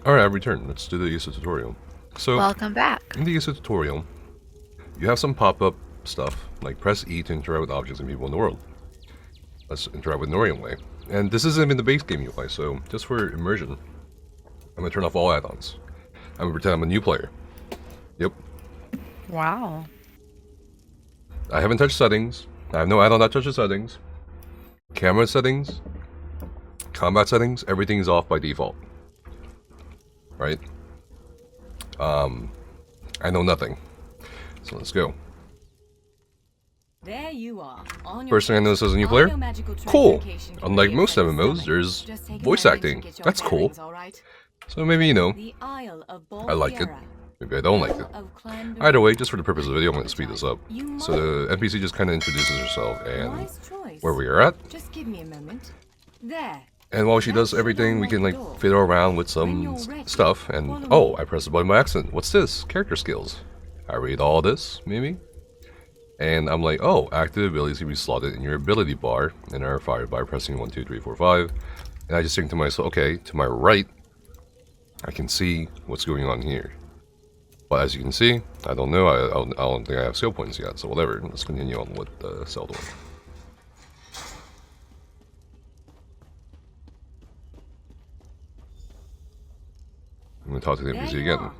Alright, I've returned. Let's do the ESO tutorial. So, welcome back. In the ESO tutorial, you have some pop-up stuff, like press E to interact with objects and people in the world. Let's interact with Norian way. And this isn't even the base game UI, so just for immersion, I'm going to turn off all add-ons. I'm going to pretend I'm a new player. Yep. Wow. I haven't touched settings. I have no add-on that touches settings. Camera settings. Combat settings. Everything's off by default. Right? I know nothing. So let's go. There you are. First thing I notice as a new player. Cool! Unlike most MMOs, there's voice acting. That's cool. So maybe, you know, I like it. Maybe I don't like it. Either way, just for the purpose of the video, I'm going to speed this up. So the NPC just kind of introduces herself and where we are at. Just give me a moment. There. And while she does everything, we can like fiddle around with some stuff. And oh, I pressed the button by accident. What's this? Character skills. I read all this, maybe. And I'm like, oh, active abilities can be slotted in your ability bar and are fired by pressing 1, 2, 3, 4, 5. And I just think to myself, okay, to my right, I can see what's going on here. But as you can see, I don't know. I don't think I have skill points yet. So whatever. Let's continue on with cell door. I'm going to talk to the NPC again.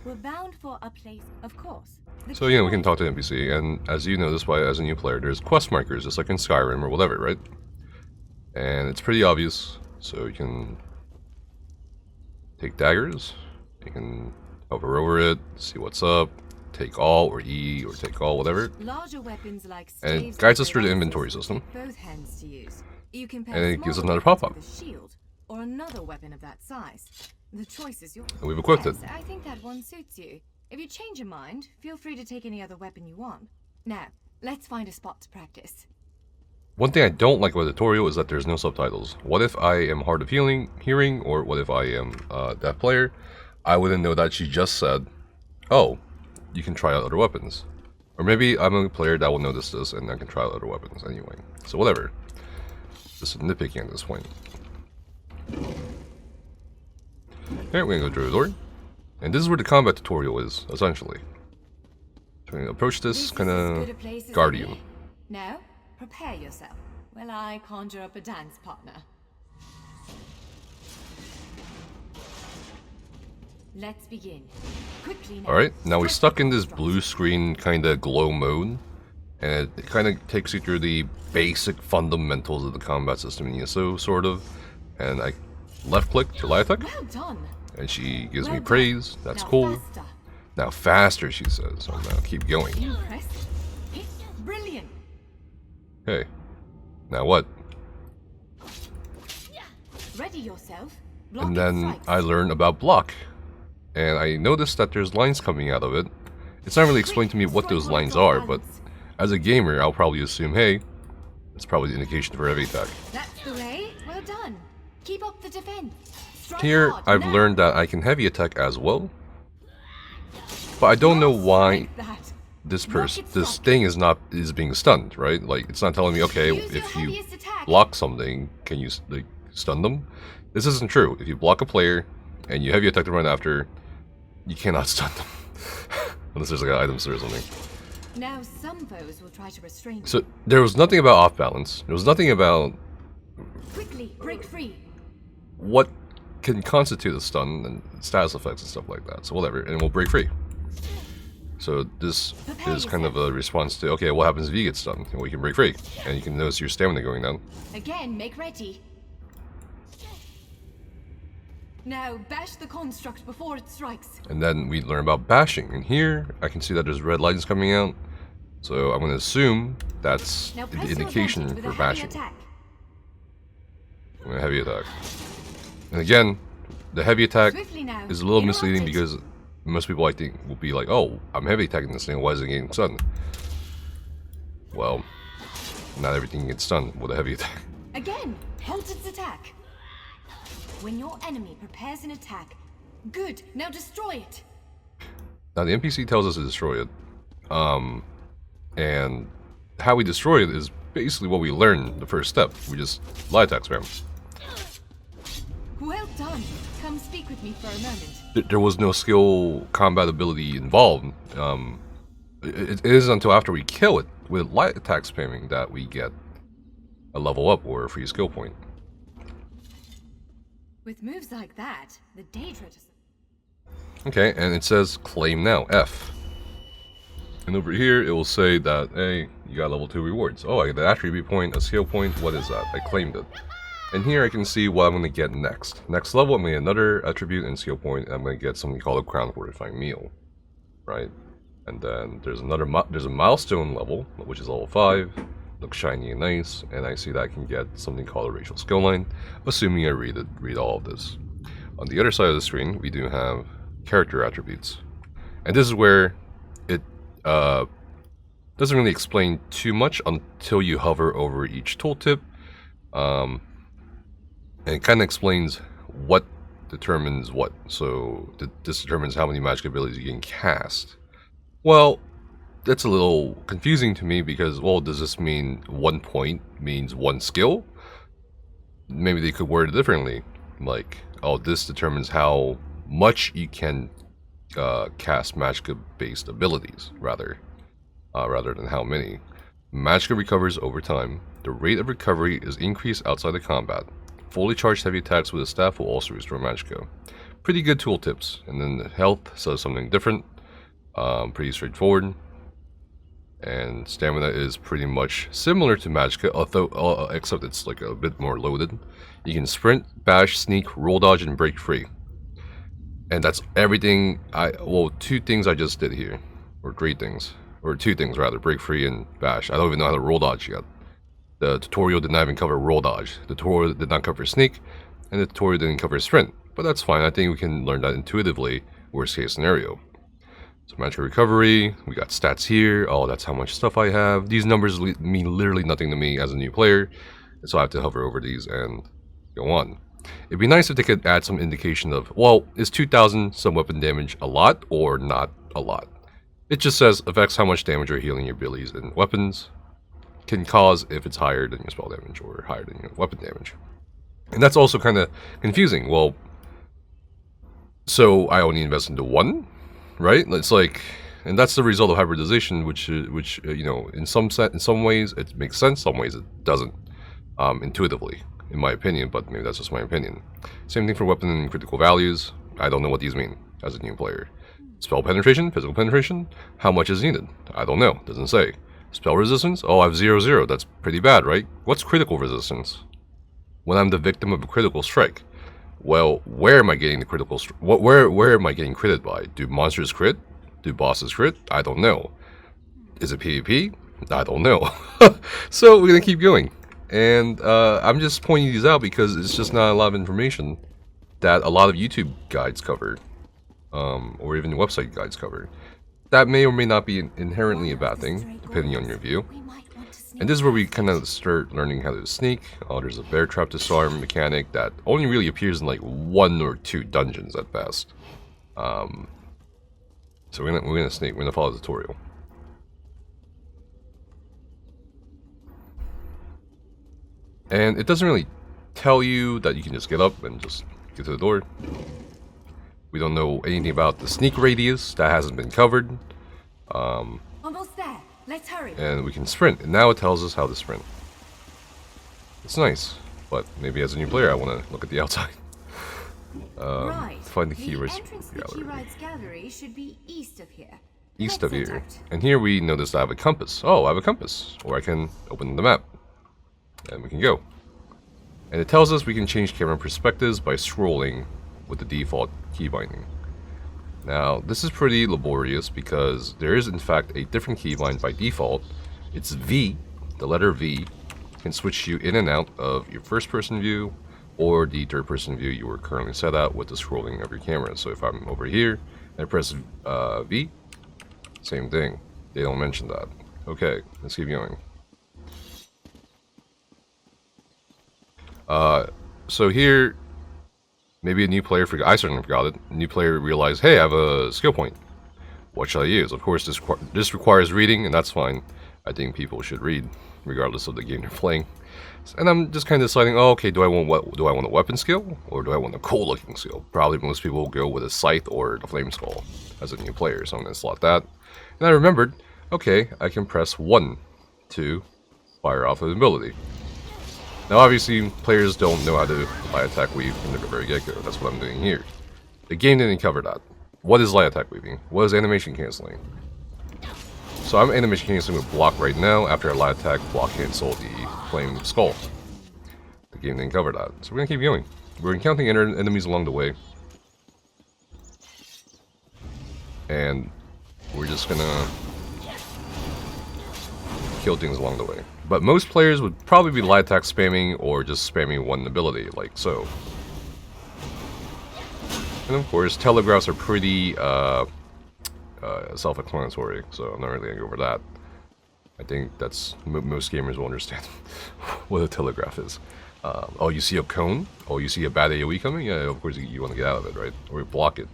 We're bound for a place, of course. So yeah, we can talk to the NPC, and as you know this by as a new player, there's quest markers, just like in Skyrim or whatever, right? And it's pretty obvious, so you can take daggers, you can hover over it, see what's up, take all or E or take all, whatever. Larger weapons like and it guides us through the inventory system. Both hands to use. You can and it gives us another pop-up. Shield or another weapon of that size. The choice is yours. And we've equipped it. I think that one suits you. If you change your mind, feel free to take any other weapon you want. Now, let's find a spot to practice. One thing I don't like about the tutorial is that there's no subtitles. What if I am hard of hearing, or what if I am a deaf player? I wouldn't know that she just said, oh, you can try out other weapons. Or maybe I'm a player that will notice this and I can try out other weapons anyway. So whatever. Just nitpicking at this point. Alright, we're gonna go through the door. And this is where the combat tutorial is, essentially. So we're gonna approach this kind of guardian. Now, prepare yourself while I conjure up a dance partner. Let's begin. Quickly now. Alright, now we're stuck in this blue screen kind of glow mode. And it kind of takes you through the basic fundamentals of the combat system in ESO, sort of. And I left click to light attack. Well done. And she gives me praise. That's cool. Faster. Now faster, she says. So now keep going. Impressed? Brilliant. Okay. Now what? Ready yourself. Block And then strikes. I learn about block. And I noticed that there's lines coming out of it. It's not really explained to me what those lines are, but as a gamer, I'll probably assume, hey, it's probably the indication for heavy attack. That's the way. Well done. Keep up the defense. Strike Here, hard. I've Now. learned that I can heavy attack as well. But I don't know why Like that. this thing is being stunned, right? Like, it's not telling me, okay, Use your if you heaviest attack. block something, can you like stun them? This isn't true. If you block a player and you heavy attack them right after, you cannot stun them. Unless there's like an item store or something. Now some foes will try to restrain you. So there was nothing about off balance. There was nothing about Quickly break free. what can constitute a stun and status effects and stuff like that. So whatever, and we'll break free. So this is kind of a response to, okay, what happens if you get stunned? Well, you can break free, and you can notice your stamina going down. Again, make ready. Now bash the construct before it strikes. And then we learn about bashing. And here, I can see that there's red lines coming out. So I'm going to assume that's Now the press your indication advantage with for a heavy bashing. attack. I'm going to heavy attack. And again, the heavy attack Swiftly now. is a little Interrupt misleading it. because most people, I think, will be like, oh, I'm heavy attacking this thing, why is it getting stunned? Well, not everything gets stunned with a heavy attack. Again, halt its attack. When your enemy prepares an attack, good. Now destroy it. Now the NPC tells us to destroy it. And how we destroy it is basically what we learn the first step. We just light attack spam. Well done. Comes speak with me for a moment? There was no skill combat ability involved. It isn't until after we kill it with light attack spamming that we get a level up or a free skill point. With moves like that, the Daedra doesn't... Okay, and it says claim now, F. And over here, it will say that, hey, you got level 2 rewards. Oh, I get an attribute point, a skill point. What is that? I claimed it. And here I can see what I'm going to get next. Next level, I'm going to get another attribute and skill point. And I'm going to get something called a crown fortifying meal. Right? And then there's there's a milestone level, which is level 5. Looks shiny and nice. And I see that I can get something called a racial skill line, assuming I read all of this. On the other side of the screen, we do have character attributes. And this is where it doesn't really explain too much until you hover over each tooltip. And it kind of explains what determines what. So this determines how many magic abilities you can cast. Well, that's a little confusing to me because, well, does this mean 1 point means 1 skill? Maybe they could word it differently. Like, oh, this determines how much you can cast magic-based abilities, rather than how many. Magic recovers over time. The rate of recovery is increased outside of combat. Fully charged heavy attacks with a staff will also restore magicka. Pretty good tooltips. And then the health says something different. Pretty straightforward. And stamina is pretty much similar to magicka, although except it's like a bit more loaded. You can sprint, bash, sneak, roll dodge, and break free. And that's everything well, 2 things I just did here. Or 3 things. Or 2 things rather, break free and bash. I don't even know how to roll dodge yet. The tutorial did not even cover roll dodge. The tutorial did not cover sneak, and the tutorial didn't cover sprint. But that's fine, I think we can learn that intuitively, worst case scenario. So magic recovery, we got stats here, oh that's how much stuff I have. These numbers mean literally nothing to me as a new player, so I have to hover over these and go on. It'd be nice if they could add some indication of, well, is 2000 some weapon damage a lot or not a lot? It just says affects how much damage or healing your abilities and weapons can cause if it's higher than your spell damage or higher than your weapon damage. And that's also kind of confusing. Well, so I only invest into 1, right? It's like, and that's the result of hybridization, which you know, in some ways it makes sense, some ways it doesn't, intuitively, in my opinion. But maybe that's just my opinion. Same thing for weapon and critical values. I don't know what these mean as a new player. Spell penetration, physical penetration, how much is needed? I don't know, doesn't say. Spell resistance? Oh, I have 0/0. That's pretty bad, right? What's critical resistance? When I'm the victim of a critical strike. Well, where am I getting the critical where am I getting critted by? Do monsters crit? Do bosses crit? I don't know. Is it PvP? I don't know. So we're gonna keep going. And I'm just pointing these out because it's just not a lot of information that a lot of YouTube guides cover. Or even website guides cover. That may or may not be inherently a bad thing, depending on your view. And this is where we kind of start learning how to sneak. Oh, there's a bear trap disarm mechanic that only really appears in like 1 or 2 dungeons at best. So we're gonna sneak. We're gonna follow the tutorial. And it doesn't really tell you that you can just get up and just get to the door. We don't know anything about the sneak radius. That hasn't been covered. Almost there. Let's hurry. And we can sprint. And now it tells us how to sprint. It's nice. But maybe as a new player, I want to look at the outside. Right. Find the key entrance to the key rides gallery should be east of here. East of here. And here we notice I have a compass. Oh, I have a compass. Or I can open the map. And we can go. And it tells us we can change camera perspectives by scrolling with the default key binding. Now, this is pretty laborious because there is in fact a different keybind by default. It's V, the letter V, can switch you in and out of your first person view or the third person view you were currently set at with the scrolling of your camera. So if I'm over here and I press V, same thing. They don't mention that. Okay, let's keep going. So here, maybe a new player forgot. I certainly forgot it. A new player realized, hey, I have a skill point. What shall I use? Of course, this requires reading, and that's fine. I think people should read, regardless of the game they're playing. And I'm just kind of deciding, oh, okay, do I want a weapon skill or do I want a cool looking skill? Probably most people will go with a scythe or the flame skull as a new player, so I'm going to slot that. And I remembered, okay, I can press 1 to fire off an ability. Now obviously players don't know how to light attack weave from the very get-go. That's what I'm doing here. The game didn't cover that. What is light attack weaving? What is animation canceling? So I'm animation canceling with block right now. After a light attack, block cancel the flame skull. The game didn't cover that. So we're gonna keep going. We're encountering enemies along the way. And we're just gonna kill things along the way. But most players would probably be light attack spamming or just spamming one ability, like so. And of course, telegraphs are pretty self-explanatory, so I'm not really gonna go over that. I think that's most gamers will understand what a telegraph is. Oh, you see a cone? Oh, you see a bad AoE coming? Yeah, of course you want to get out of it, right? Or you block it.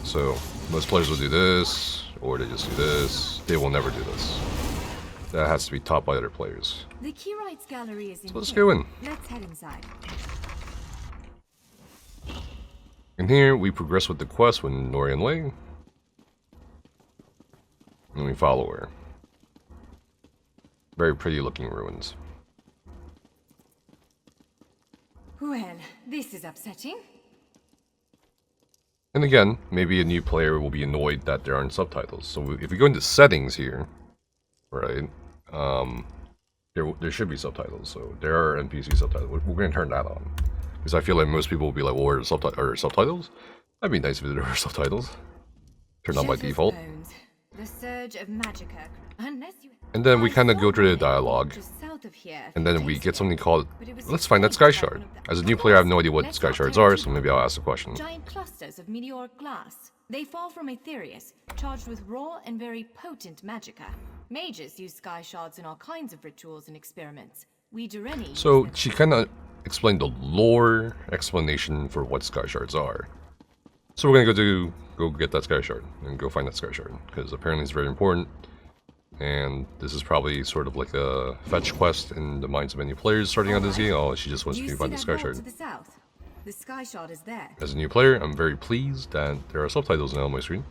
So most players will do this, or they just do this. They will never do this. That has to be taught by other players. The key rights gallery is in So let's here. go in. Let's head inside. And here we progress with the quest with Norian Lei. And we follow her. Very pretty looking ruins. Well, this is upsetting. And again, maybe a new player will be annoyed that there aren't subtitles. So if we go into settings here, right, there should be subtitles. So there are NPC subtitles. We're going to turn that on. Because I feel like most people will be like, well, where are subtitles? That'd be nice if there were subtitles. Turned on by Shattered default. bones. The surge of magicka. Unless you... And then we I kind of go thought through the it was dialogue. just south of here, And then we get something called, but it was let's find that sky inside shard. one of the- As a Of new player, I have no course. idea what Let's sky not shards tear are, too so maybe I'll ask the question. Giant clusters of meteoric glass. They fall from Aetherius, charged with raw and very potent magicka. Mages use sky shards in all kinds of rituals and experiments. We Dureni use So them- she kind of explained the lore explanation for what sky shards are. So we're gonna go get that sky shard and go find that sky shard because apparently it's very important. And this is probably sort of like a fetch quest in the minds of many players starting out this game. Oh, she just wants Do me you to see find the that sky vault shard. to the south? The sky shard is there. As a new player, I'm very pleased that there are subtitles now on my screen.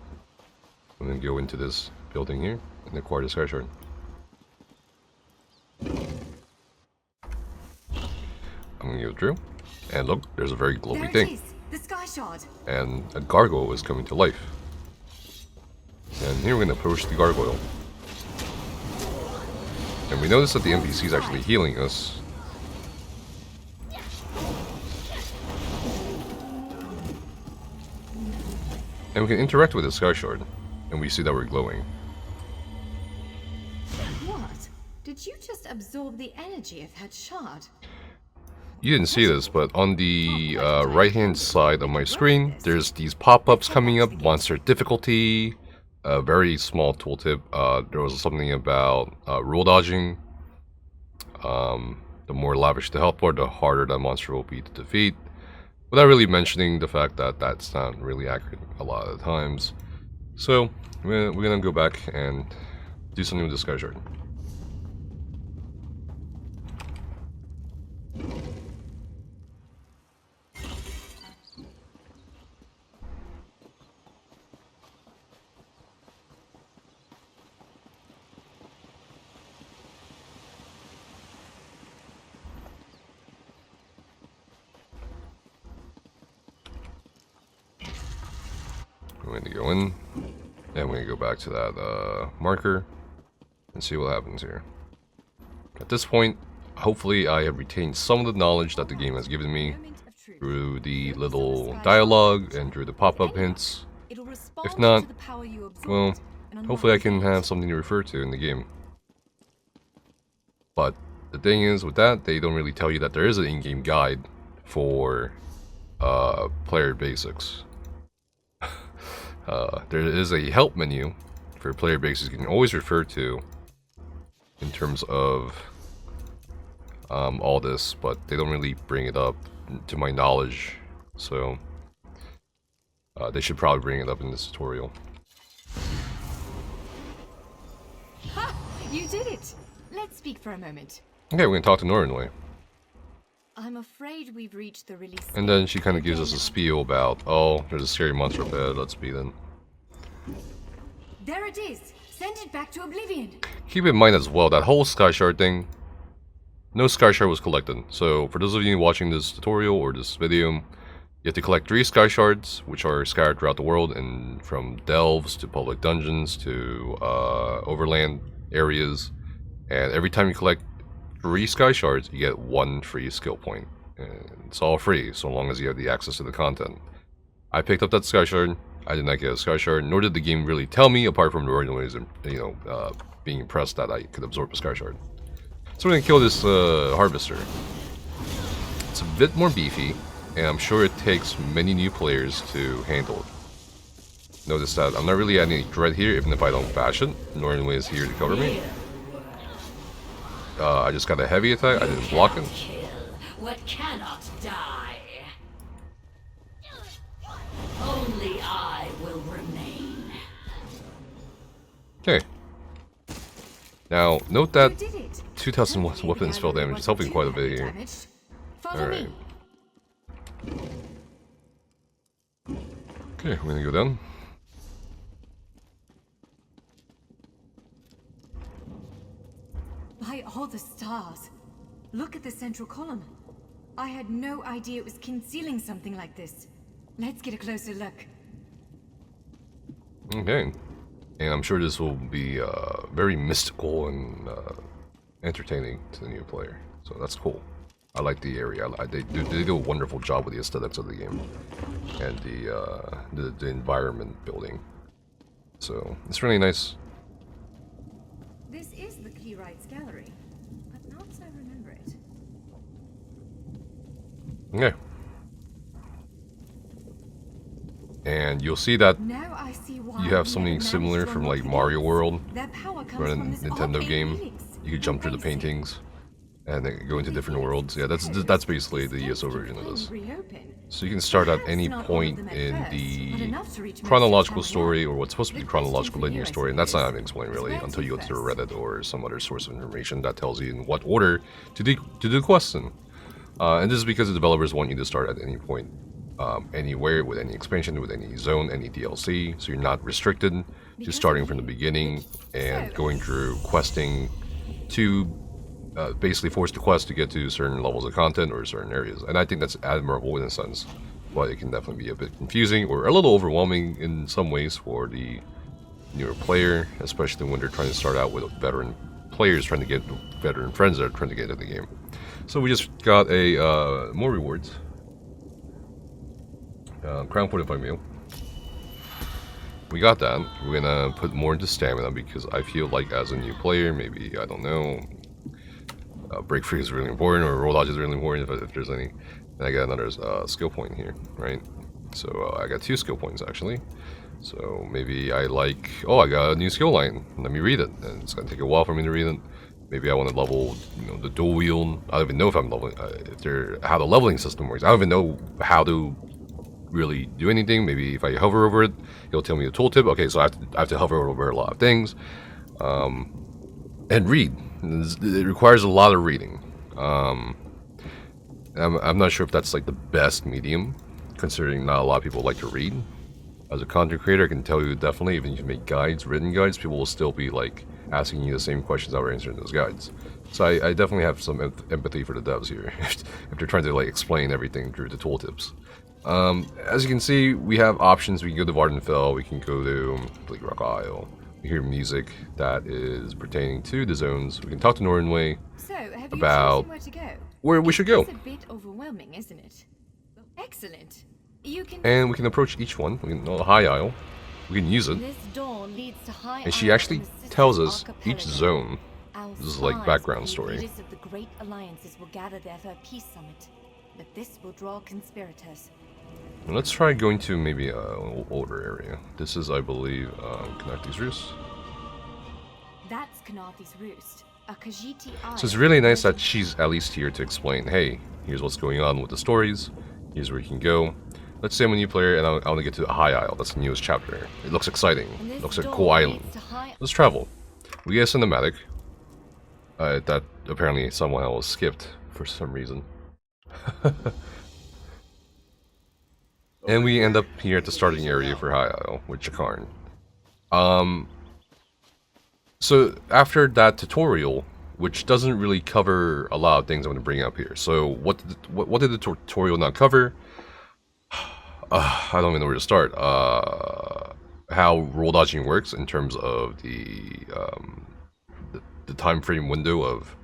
I'm gonna go into this building here and acquire the sky shard. I'm gonna go through, and look, there's a very There glowy it thing, is, the sky shard. and a gargoyle is coming to life. And here we're gonna approach the gargoyle. And we notice that the NPC is actually healing us. And we can interact with the sky shard, and we see that we're glowing. What? Did you just absorb the energy of that shard? You didn't see this, but on the right-hand side of my screen, there's these pop-ups coming up. Monster difficulty, a very small tooltip. There was something about rule dodging. The more lavish the health bar, the harder that monster will be to defeat. Without really mentioning the fact that that's not really accurate a lot of the times. So, we're gonna go back and do something with the sky shard. I'm going to go in, and we're going to go back to that marker and see what happens here. At this point, hopefully I have retained some of the knowledge that the game has given me Moment of truth. through the little dialogue and through the pop-up hints. It'll respond If not, to the power you absorbed well, and hopefully I unlock can it. have something to refer to in the game. But the thing is, with that, they don't really tell you that there is an in-game guide for player basics. There is a help menu for player basics you can always refer to in terms of all this, but they don't really bring it up to my knowledge, so they should probably bring it up in this tutorial. You did it! Let's speak for a moment. Okay, we can talk to Norway. I'm afraid we've reached the release. And then she kind of gives us a spiel about, oh, there's a scary monster up ahead, let's beat it. There it is! Send it back to Oblivion! Keep in mind as well, that whole Sky Shard thing, no Sky Shard was collected. So, for those of you watching this tutorial or this video, you have to collect 3 Sky Shards, which are scattered throughout the world, and from delves to public dungeons to overland areas. And every time you collect 3 Sky Shards, you get 1 free skill point. And it's all free, so long as you have the access to the content. I picked up that Sky Shard. I did not get a Sky Shard, nor did the game really tell me, apart from the original, being impressed that I could absorb a Sky Shard. So we're gonna kill this Harvester. It's a bit more beefy, and I'm sure it takes many new players to handle it. Notice that I'm not really adding any dread here, even if I don't bash it. Norway is here to cover me. I just got a heavy attack, I didn't block it. What cannot die. Only I will remain. Okay. Now, note that You did it! 2,000 weapons fell damage is helping quite a bit here. Alright. Okay, we're gonna go down. By all the stars! Look at the central column. I had no idea it was concealing something like this. Let's get a closer look. Okay. And I'm sure this will be very mystical and entertaining to the new player. So that's cool. I like the area. They do a wonderful job with the aesthetics of the game. And the environment building. So, it's really nice. This is the Clearites Gallery, but not as I remember it. Okay. And you'll see that Now I see why you have something similar from like Mario World, Their power comes or a from this Nintendo arcane game. helix. You could jump through the Amazing. paintings and then go into different worlds. Yeah, that's basically the ESO version of this. Reopen. So you can start at Perhaps any not all of point them at in first, but the enough to reach most chronological of Channel story, One. or what's supposed to be The chronological question for linear you, I story, and that's not suppose, having explained really where until you go to to first? Reddit or some other source of information that tells you in what order to do the quest in. And this is because the developers want you to start at any point, anywhere, with any expansion, with any zone, any DLC, so you're not restricted to Because starting of from the you. beginning and So- going through questing to basically force the quest to get to certain levels of content or certain areas. And I think that's admirable in a sense, but it can definitely be a bit confusing or a little overwhelming in some ways for the newer player, especially when they're trying to start out with veteran players trying to get veteran friends that are trying to get into the game. So we just got a more rewards. Crown point if I meal. We got that. We're gonna put more into stamina because I feel like as a new player, maybe, I don't know, break free is really important, or roll dodge is really important if there's any. And I got another skill point here, right? So I got 2 skill points actually. So maybe I like, oh, I got a new skill line. Let me read it. And it's gonna take a while for me to read it. Maybe I want to level, the dual wield. I don't even know if I'm leveling, how the leveling system works. I don't even know how to really do anything. Maybe if I hover over it, it'll tell me the tooltip. Okay, so I have to hover over a lot of things. And read. It requires a lot of reading. I'm not sure if that's like the best medium, considering not a lot of people like to read. As a content creator, I can tell you definitely, even if you make guides, written guides, people will still be like asking you the same questions that were answered in those guides. So I definitely have some empathy for the devs here, if they're trying to like explain everything through the tooltips. As you can see, we have options. We can go to Vardenfell, we can go to Bleak Rock Isle. We hear music that is pertaining to the zones. We can talk to Norway So, have you about chosen where to go? where we should go. It's a bit overwhelming, isn't it? Excellent. You can. And we can approach each one. We can know the High Isle. We can use it. This door leads to High And she Isle actually in the Sisters tells us each Archipelago. zone. Our This is like spies background believe story. Leaders of the great alliances will gather there for a peace summit, but this will draw conspirators. And let's try going to maybe an older area. This is, I believe, Connecti's Roost. That's Kanathi's Roost, a Khajiiti isle. So it's really nice that she's at least here to explain, hey, here's what's going on with the stories, here's where you can go. Let's say I'm a new player and I want to get to the High Isle. That's the newest chapter. It looks exciting. And It this looks like a door cool island. leads to High. Let's travel. We get a cinematic. That apparently someone else skipped for some reason. And we end up here at the starting area for High Isle with Jakarn. So after that tutorial, which doesn't really cover a lot of things I'm going to bring up here. So what did the tutorial not cover? I don't even know where to start. How roll dodging works in terms of the time frame window of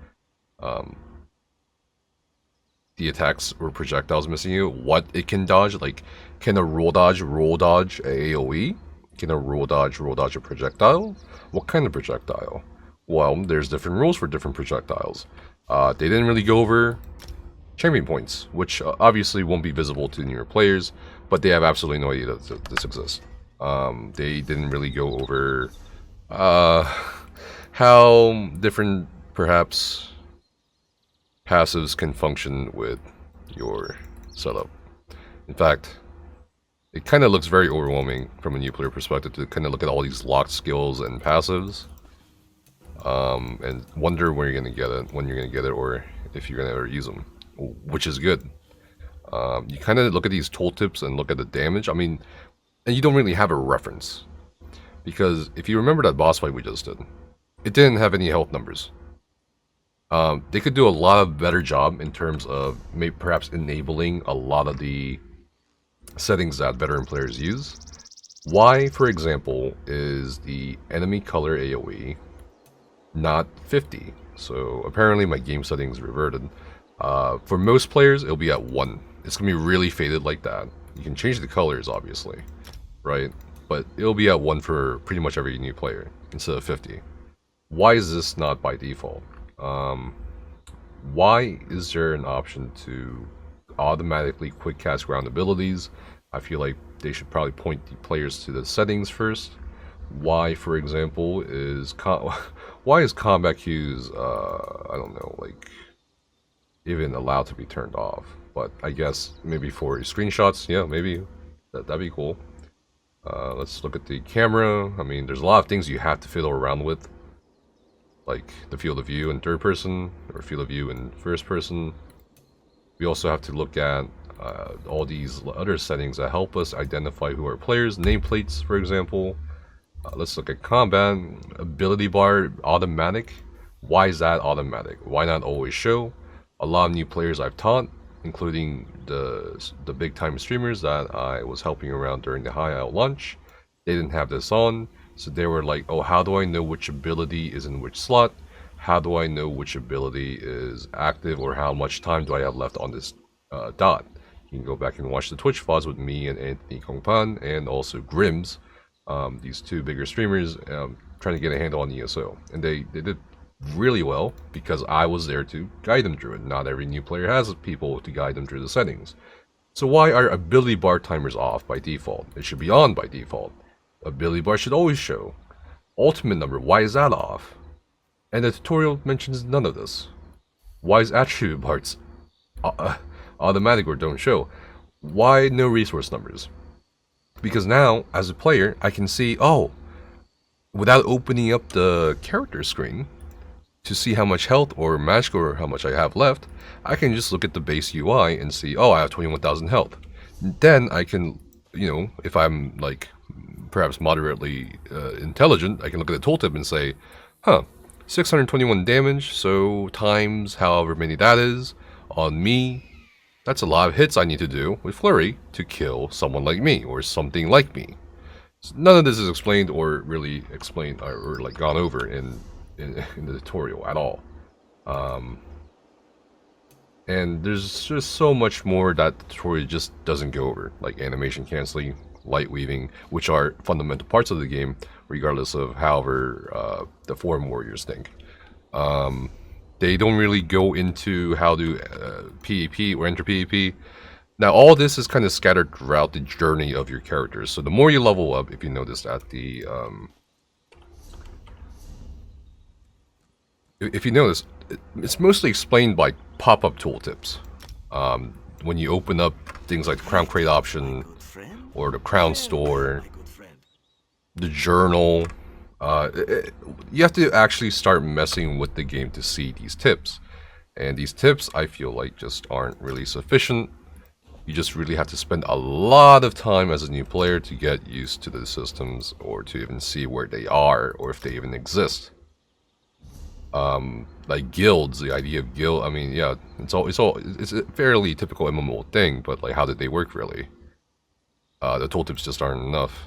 the attacks or projectiles missing you. What it can dodge, like can a roll dodge a AoE? Can a roll dodge a projectile? What kind of projectile? Well, there's different rules for different projectiles. They didn't really go over champion points, which obviously won't be visible to newer players, but they have absolutely no idea that this exists. They didn't really go over how different, perhaps, passives can function with your setup. In fact, it kind of looks very overwhelming from a new player perspective to kind of look at all these locked skills and passives, and wonder where you're gonna get it, when you're gonna get it, or if you're gonna ever use them, which is good. You kind of look at these tooltips and look at the damage. I mean, and you don't really have a reference, because if you remember that boss fight we just did, it didn't have any health numbers. They could do a lot of better job in terms of maybe perhaps enabling a lot of the settings that veteran players use. Why, for example, is the enemy color AoE not 50? So apparently my game settings reverted. For most players, it'll be at 1. It's going to be really faded like that. You can change the colors, obviously, right? But it'll be at 1 for pretty much every new player instead of 50. Why is this not by default? Why is there an option to automatically quick cast ground abilities? I feel like they should probably point the players to the settings first. Why, for example, why is combat cues, I don't know, like, even allowed to be turned off? But I guess maybe for screenshots, yeah, maybe that'd be cool. Let's look at the camera. I mean, there's a lot of things you have to fiddle around with, like the field of view in third person or field of view in first person. We also have to look at all these other settings that help us identify who are players. Nameplates, for example. Let's look at combat. Ability bar, automatic. Why is that automatic? Why not always show? A lot of new players I've taught, including the big time streamers that I was helping around during the High Isle launch, they didn't have this on. So they were like, oh, how do I know which ability is in which slot? How do I know which ability is active, or how much time do I have left on this dot? You can go back and watch the Twitch VODs with me and Anthony Kongpan, and also Grims, these two bigger streamers, trying to get a handle on ESO. And they did really well, because I was there to guide them through it. Not every new player has people to guide them through the settings. So why are ability bar timers off by default? It should be on by default. Ability bar should always show. Ultimate number, why is that off? And the tutorial mentions none of this. Why is attribute bars automatic or don't show? Why no resource numbers? Because now, as a player, I can see, oh, without opening up the character screen to see how much health or magic or how much I have left, I can just look at the base UI and see, oh, I have 21,000 health. Then I can, you know, if I'm like perhaps moderately intelligent, I can look at the tooltip and say, huh, 621 damage, so times however many that is on me. That's a lot of hits I need to do with Flurry to kill someone like me or something like me. So none of this is explained or really explained or like gone over in the tutorial at all. And there's just so much more that the tutorial just doesn't go over, like animation canceling, light weaving, which are fundamental parts of the game, regardless of however the forum warriors think. They don't really go into how to PvP or enter PvP. Now, all this is kind of scattered throughout the journey of your characters. So the more you level up, if you notice at the... if you notice, it's mostly explained by pop-up tooltips. When you open up things like the Crown Crate option, or the Crown Store, the Journal, You have to actually start messing with the game to see these tips. And these tips, I feel like, just aren't really sufficient. You just really have to spend a lot of time as a new player to get used to the systems, or to even see where they are, or if they even exist. Like guilds, the idea of guild, I mean, yeah, it's a fairly typical MMO thing, but like, how did they work really? The tooltips just aren't enough.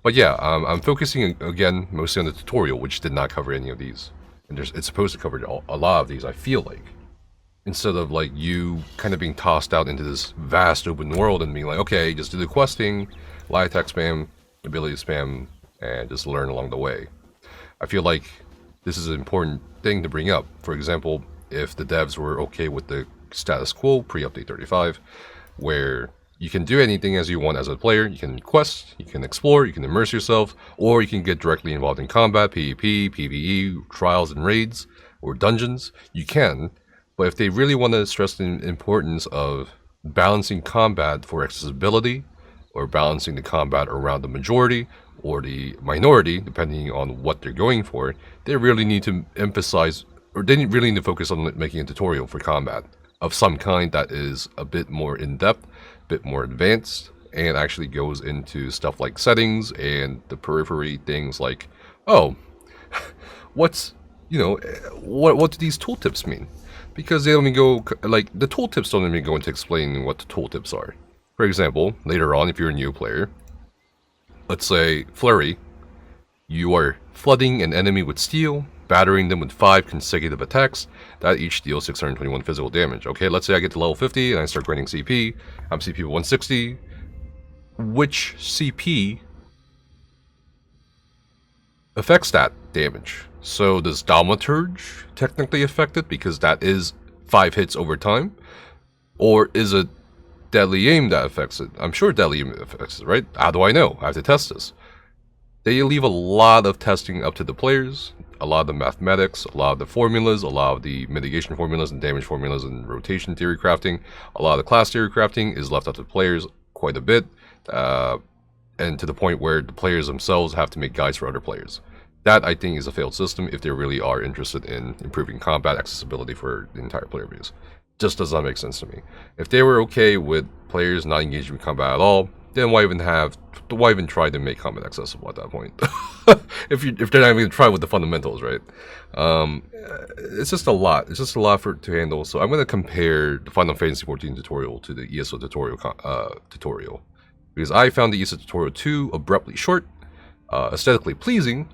But yeah, I'm focusing again mostly on the tutorial, which did not cover any of these. And it's supposed to cover a lot of these, I feel like. Instead of like you kind of being tossed out into this vast open world and being like, okay, just do the questing, light attack spam, ability spam, and just learn along the way. I feel like this is an important thing to bring up. For example, if the devs were okay with the status quo pre-update 35, where you can do anything as you want as a player, you can quest, you can explore, you can immerse yourself, or you can get directly involved in combat, PvP, PvE, trials and raids, or dungeons, you can. But if they really want to stress the importance of balancing combat for accessibility, or balancing the combat around the majority or the minority, depending on what they're going for, they really need to emphasize, or they really need to focus on making a tutorial for combat of some kind that is a bit more in-depth, a bit more advanced, and actually goes into stuff like settings and the periphery things like, oh, what's, you know, what do these tooltips mean? Because they don't even go, like, the tooltips don't even go into explaining what the tooltips are. For example, later on, if you're a new player, let's say Flurry, you are flooding an enemy with steel, battering them with 5 consecutive attacks, that each deals 621 physical damage. Okay, let's say I get to level 50 and I start grinding CP, I'm CP 160. Which CP affects that damage? So does Thaumaturge technically affect it, because that is 5 hits over time? Or is it Deadly Aim that affects it? I'm sure Deadly Aim affects it, right? How do I know? I have to test this. They leave a lot of testing up to the players, a lot of the mathematics, a lot of the formulas, a lot of the mitigation formulas and damage formulas and rotation theory crafting. A lot of the class theory crafting is left up to the players quite a bit, and to the point where the players themselves have to make guides for other players. That, I think, is a failed system if they really are interested in improving combat accessibility for the entire player base. Just does not make sense to me. If they were okay with players not engaging in combat at all, then why even try to make combat accessible at that point? if they're not even going to try with the fundamentals, right? It's just a lot. It's just a lot to handle. So I'm going to compare the Final Fantasy XIV tutorial to the ESO tutorial, because I found the ESO tutorial too abruptly short, aesthetically pleasing.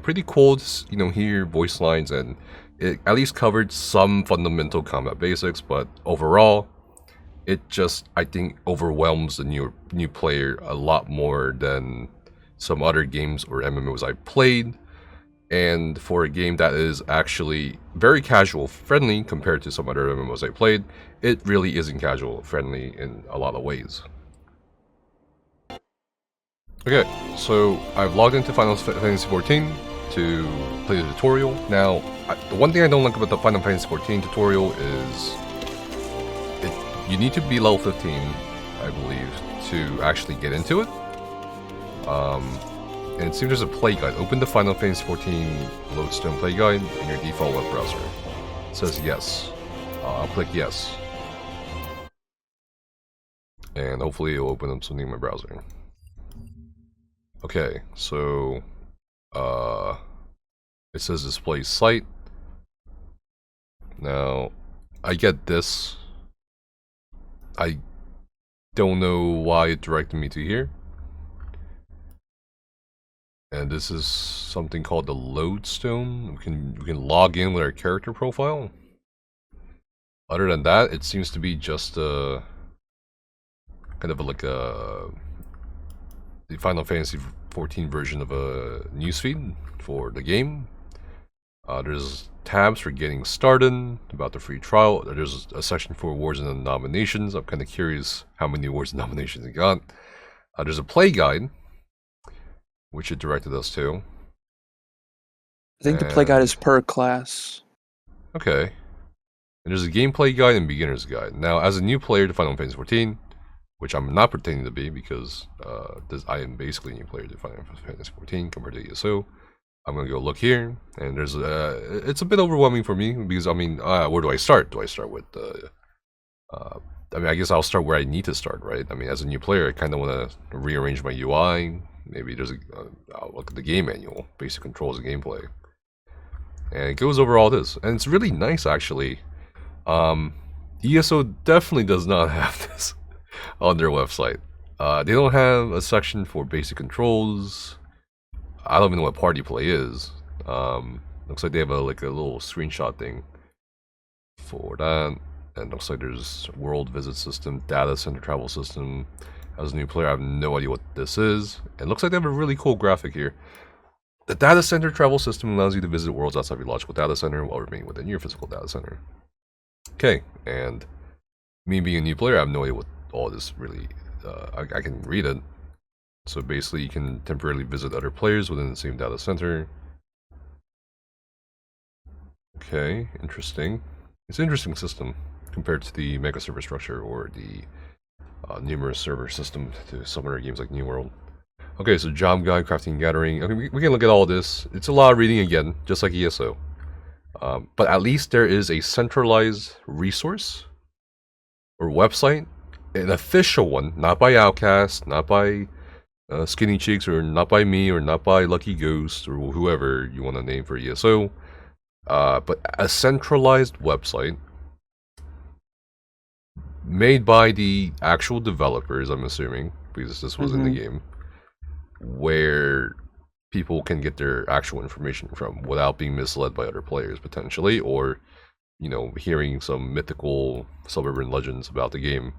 Pretty cool to, you know, hear voice lines, and it at least covered some fundamental combat basics, but overall, it just, I think, overwhelms the new player a lot more than some other games or MMOs I've played. And for a game that is actually very casual friendly compared to some other MMOs I played, it really isn't casual friendly in a lot of ways. Okay, so I've logged into Final Fantasy XIV to play the tutorial. Now, the one thing I don't like about the Final Fantasy XIV tutorial is you need to be level 15, I believe, to actually get into it. And it seems there's a play guide. Open the Final Fantasy XIV Lodestone play guide in your default web browser. It says yes. I'll click yes. And hopefully it'll open up something in my browser. Okay, so it says display site. Now, I get this. I don't know why it directed me to here. And this is something called the Lodestone. We can log in with our character profile. Other than that, it seems to be just a kind of like the Final Fantasy XIV version of a newsfeed for the game. There's tabs for getting started, about the free trial. There's a section for awards and nominations. I'm kind of curious how many awards and nominations it got. There's a play guide, which it directed us to. I think the play guide is per class. Okay. And there's a gameplay guide and beginner's guide. Now, as a new player to Final Fantasy XIV, which I'm not pretending to be because I am basically a new player to Final Fantasy 14 compared to ESO. I'm gonna go look here, and there's it's a bit overwhelming for me because I mean, where do I start? Do I start with I mean, I guess I'll start where I need to start, right? I mean, as a new player, I kind of want to rearrange my UI. Maybe there's I'll look at the game manual, basic controls and gameplay, and it goes over all this, and it's really nice actually. ESO definitely does not have this on their website. They don't have a section for basic controls. I don't even know what party play is. Looks like they have a little screenshot thing for that. And looks like there's world visit system, data center travel system. As a new player, I have no idea what this is. And looks like they have a really cool graphic here. The data center travel system allows you to visit worlds outside your logical data center while remaining within your physical data center. Okay, and me being a new player, I have no idea what all this really. I can read it. So basically, you can temporarily visit other players within the same data center. Okay, interesting. It's an interesting system compared to the mega server structure or the numerous server system to some other games like New World. Okay, so job guide, crafting, and gathering. Okay, we can look at all this. It's a lot of reading again, just like ESO. But at least there is a centralized resource or website, an official one, not by Outcast, not by Skinny Cheeks, or not by me, or not by Lucky Ghost, or whoever you want to name for ESO. But a centralized website made by the actual developers, I'm assuming, because this was in the game, where people can get their actual information from without being misled by other players, potentially, or, you know, hearing some mythical suburban legends about the game,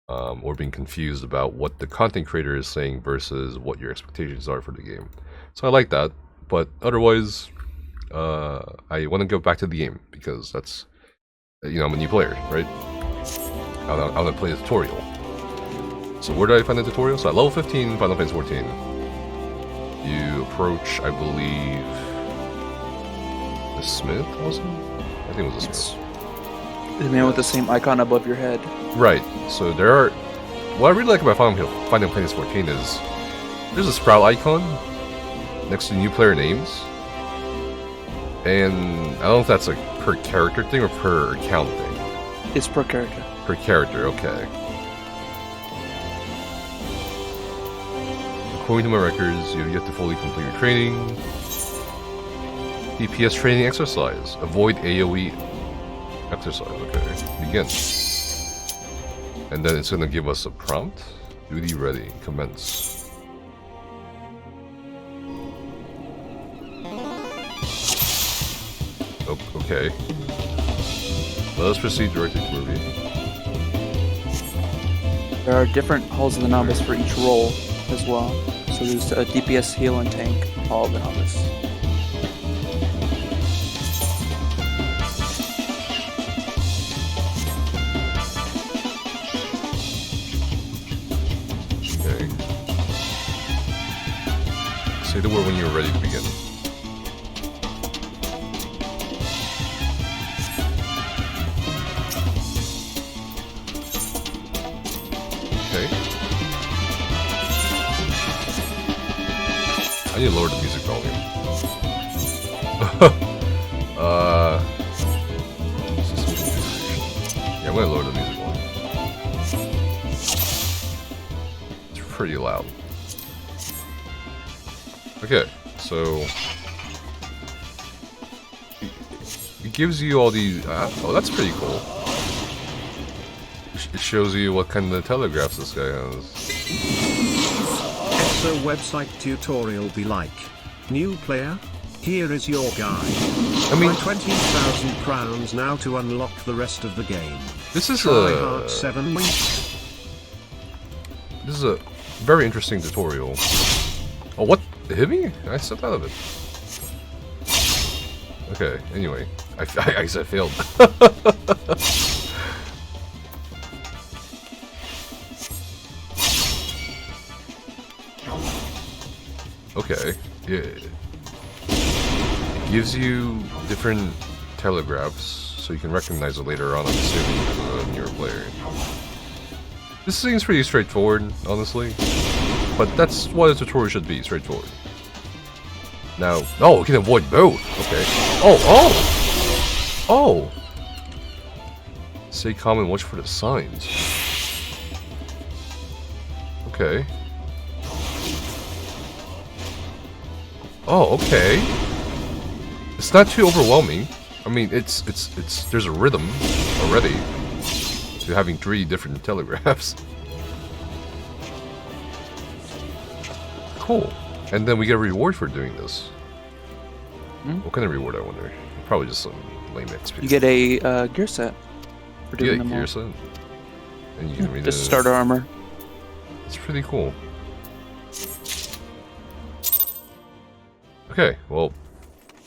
or being confused about what the content creator is saying versus what your expectations are for the game. So I like that, but otherwise, I want to go back to the game because that's, you know, I'm a new player, right? I want to play the tutorial. So where did I find the tutorial? So at level 15, Final Fantasy 14, you approach, I believe, the smith, was it? I think it was the smith. The man with the same icon above your head. Right. So there are. What I really like about Final Fantasy 14 is there's a sprout icon next to new player names. And I don't know if that's a per character thing or per account thing. It's per character. Per character, okay. According to my records, you have yet to fully complete your training. DPS training exercise. Avoid AoE exercise. Okay. Begin. And then it's going to give us a prompt. Duty ready. Commence. Okay. Let us proceed directly to review. There are different halls of the novice for each role as well. So there's a DPS, heal, and tank hall of the novice. Okay. Say the word when you're ready to begin. I need to lower the music volume. Yeah, I'm gonna lower the music volume. It's pretty loud. Okay, so it gives you all these. Oh, that's pretty cool. It shows you what kind of telegraphs this guy has. So website tutorial be like, new player, here is your guide. I mean, 20,000 crowns now to unlock the rest of the game. This is Try hard 7 weeks. This is a very interesting tutorial. Oh, what? It hit me? I stepped out of it. Okay, anyway. I guess I failed. Okay, yeah. It gives you different telegraphs, so you can recognize it later on, I'm assuming, as a newer player. This seems pretty straightforward, honestly. But that's what a tutorial should be, straightforward. Now, oh, we can avoid both. Okay. Oh! Say common, watch for the signs. Okay. Oh, okay. It's not too overwhelming. I mean, it's there's a rhythm already to having 3 different telegraphs. Cool. And then we get a reward for doing this. What kind of reward, I wonder? Probably just some lame XP. You get a gear set for You doing get a them gear all. set. And you can read Just starter armor. It's pretty cool. Okay, well,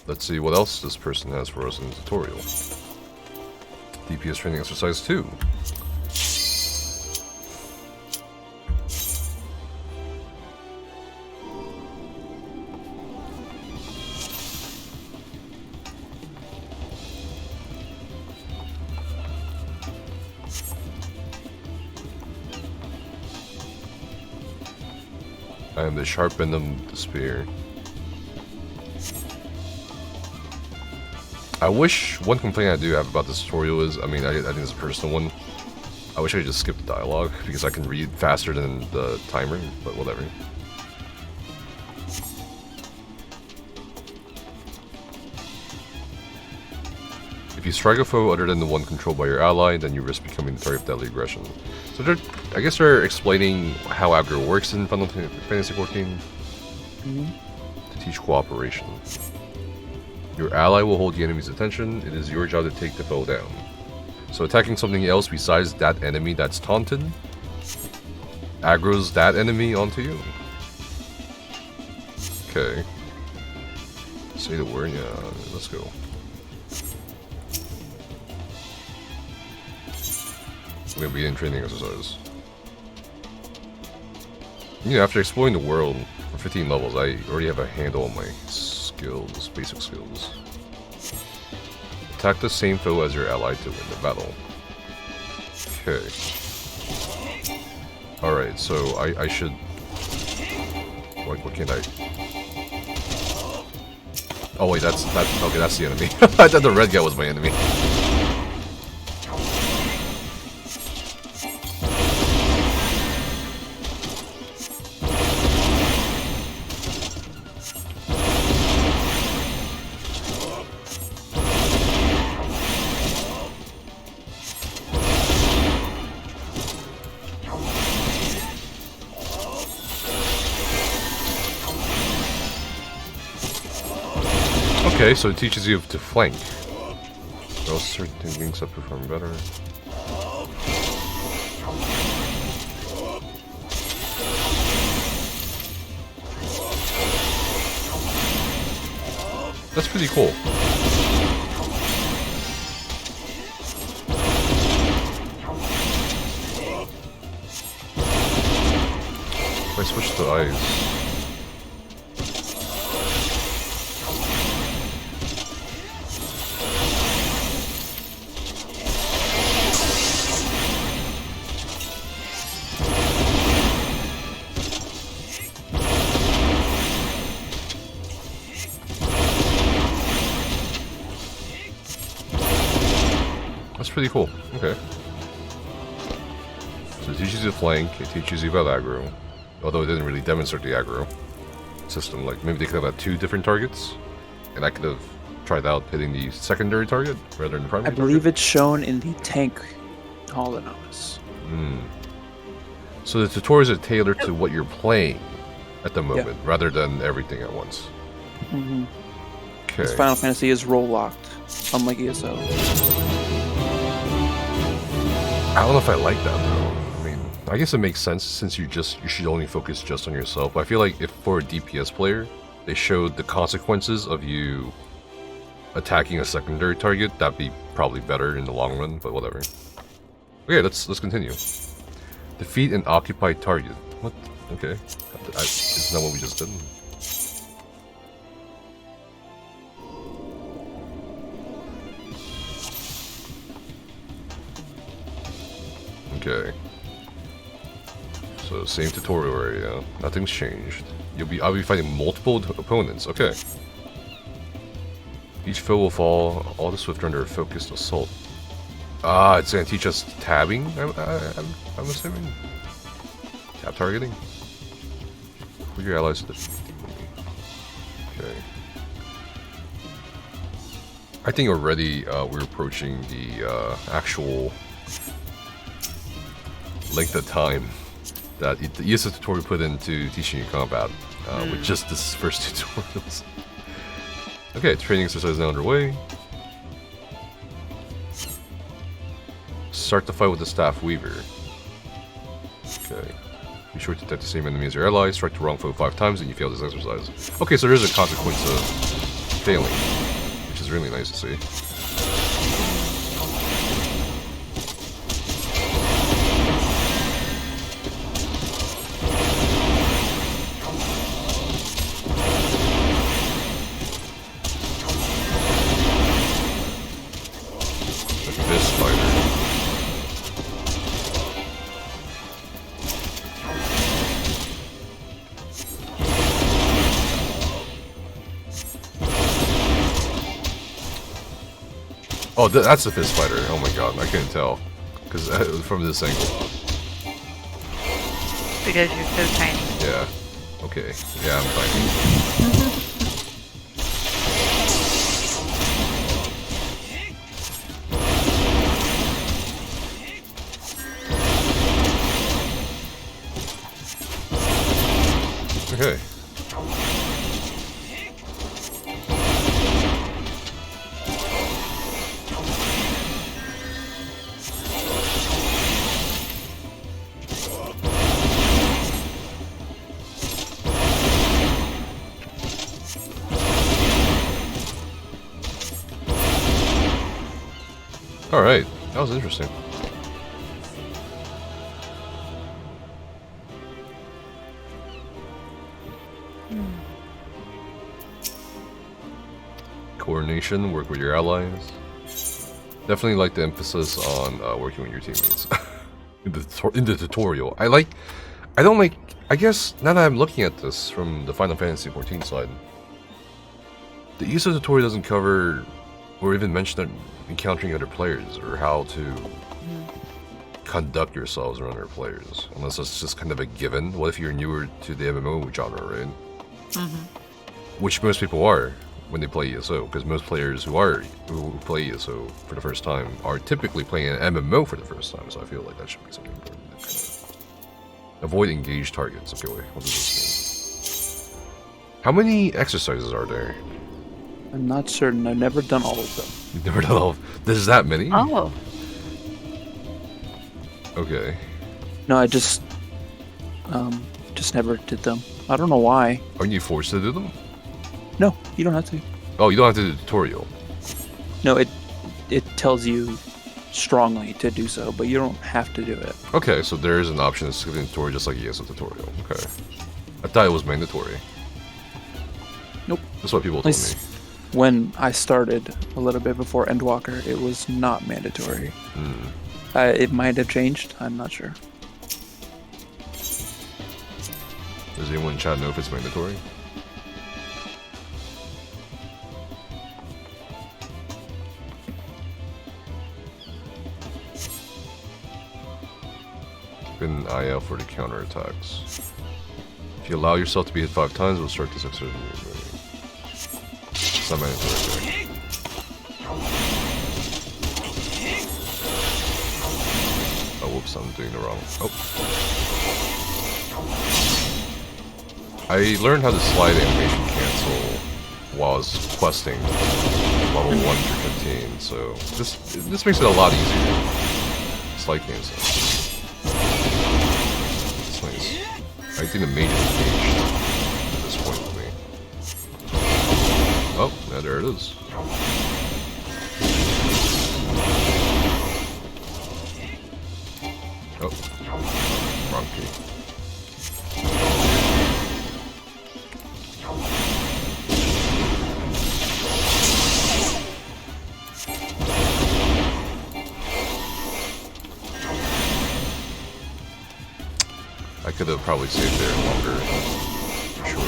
let's see what else this person has for us in the tutorial. DPS training exercise 2. I am the sharpen of the spear. I wish, one complaint I do have about this tutorial is, I mean, I think it's a personal one. I wish I could just skip the dialogue, because I can read faster than the timer, but whatever. If you strike a foe other than the one controlled by your ally, then you risk becoming the target of deadly aggression. So I guess they're explaining how aggro works in Final Fantasy XIV to teach cooperation. Your ally will hold the enemy's attention. It is your job to take the foe down. So attacking something else besides that enemy that's taunted aggroes that enemy onto you. Okay. Say the word, yeah, let's go. We're gonna begin training exercise. You know, after exploring the world for 15 levels, I already have a handle on my skills, basic skills. Attack the same foe as your ally to win the battle. Okay. Alright, so I should... What can't I... Oh wait, that's the enemy. I thought the red guy was my enemy. Okay, so it teaches you to flank. Or else certain things that perform better. That's pretty cool. If I switch to eyes. That's pretty cool. Okay. So it teaches you to flank, it teaches you about aggro. Although it didn't really demonstrate the aggro system. Like, maybe they could have had 2 different targets. And I could have tried out hitting the secondary target rather than the primary I believe target. it's shown in the tank Hall of Novice. So the tutorials are tailored to what you're playing at the moment, rather than everything at once. Okay. Final Fantasy is role locked, unlike ESO. I don't know if I like that though. I mean, I guess it makes sense since you should only focus just on yourself. But I feel like if for a DPS player, they showed the consequences of you attacking a secondary target, that'd be probably better in the long run. But whatever. Okay, let's continue. Defeat an occupied target. What? Okay, isn't that what we just did? Okay. So same tutorial area. Nothing's changed. I'll be fighting multiple opponents. Okay. Each foe will fall all the swifter under a focused assault. Ah, it's gonna teach us tabbing. I'm assuming. Tab targeting. Put your allies to the. Okay. I think already we're approaching the actual length of time that the ESO tutorial put into teaching you combat with just this first tutorials. Okay, training exercise now underway. Start the fight with the Staff Weaver. Okay. Be sure to detect the same enemy as your ally. Strike the wrong foe 5 times and you fail this exercise. Okay, so there's a consequence of failing, which is really nice to see. Oh, that's the fist fighter. Oh my god, I couldn't tell. Because from this angle. Because you're so tiny. Yeah. Okay. Yeah, I'm tiny. Okay. Alright, that was interesting. Coordination, work with your allies. Definitely like the emphasis on working with your teammates in the tutorial. I guess now that I'm looking at this from the Final Fantasy XIV side, the ESO tutorial doesn't cover or even mention encountering other players or how to conduct yourselves around other players, unless it's just kind of a given. What if you're newer to the MMO genre, right? Which most people are when they play ESO, because most players who play ESO for the first time are typically playing an MMO for the first time, so I feel like that should be something important. Avoid engaged targets. Okay, wait, what does this mean? How many exercises are there? I'm not certain. I've never done all of them. You've never done all of them? There's that many? Oh. Okay. No, I just never did them. I don't know why. Aren't you forced to do them? No, you don't have to. Oh, you don't have to do the tutorial. No, it tells you strongly to do so, but you don't have to do it. Okay, so there is an option to skip the tutorial just like ESO tutorial. Okay. I thought it was mandatory. Nope. That's what people told me. When I started a little bit before Endwalker, it was not mandatory. It might have changed. I'm not sure. Does anyone in chat know if it's mandatory? Keep an eye out for the counterattacks. If you allow yourself to be hit 5 times, we'll start this exercise. It's not mandatory. Oh, whoops, I'm doing the wrong. Oh. I learned how to slide animation cancel while I was questing level 1 through 15, so this makes it a lot easier. Slide cancel. It's nice. I think the mage is engaged at this point with me. Oh, yeah, there it is. Oh, wrong key. I could could have probably stayed there longer. For sure.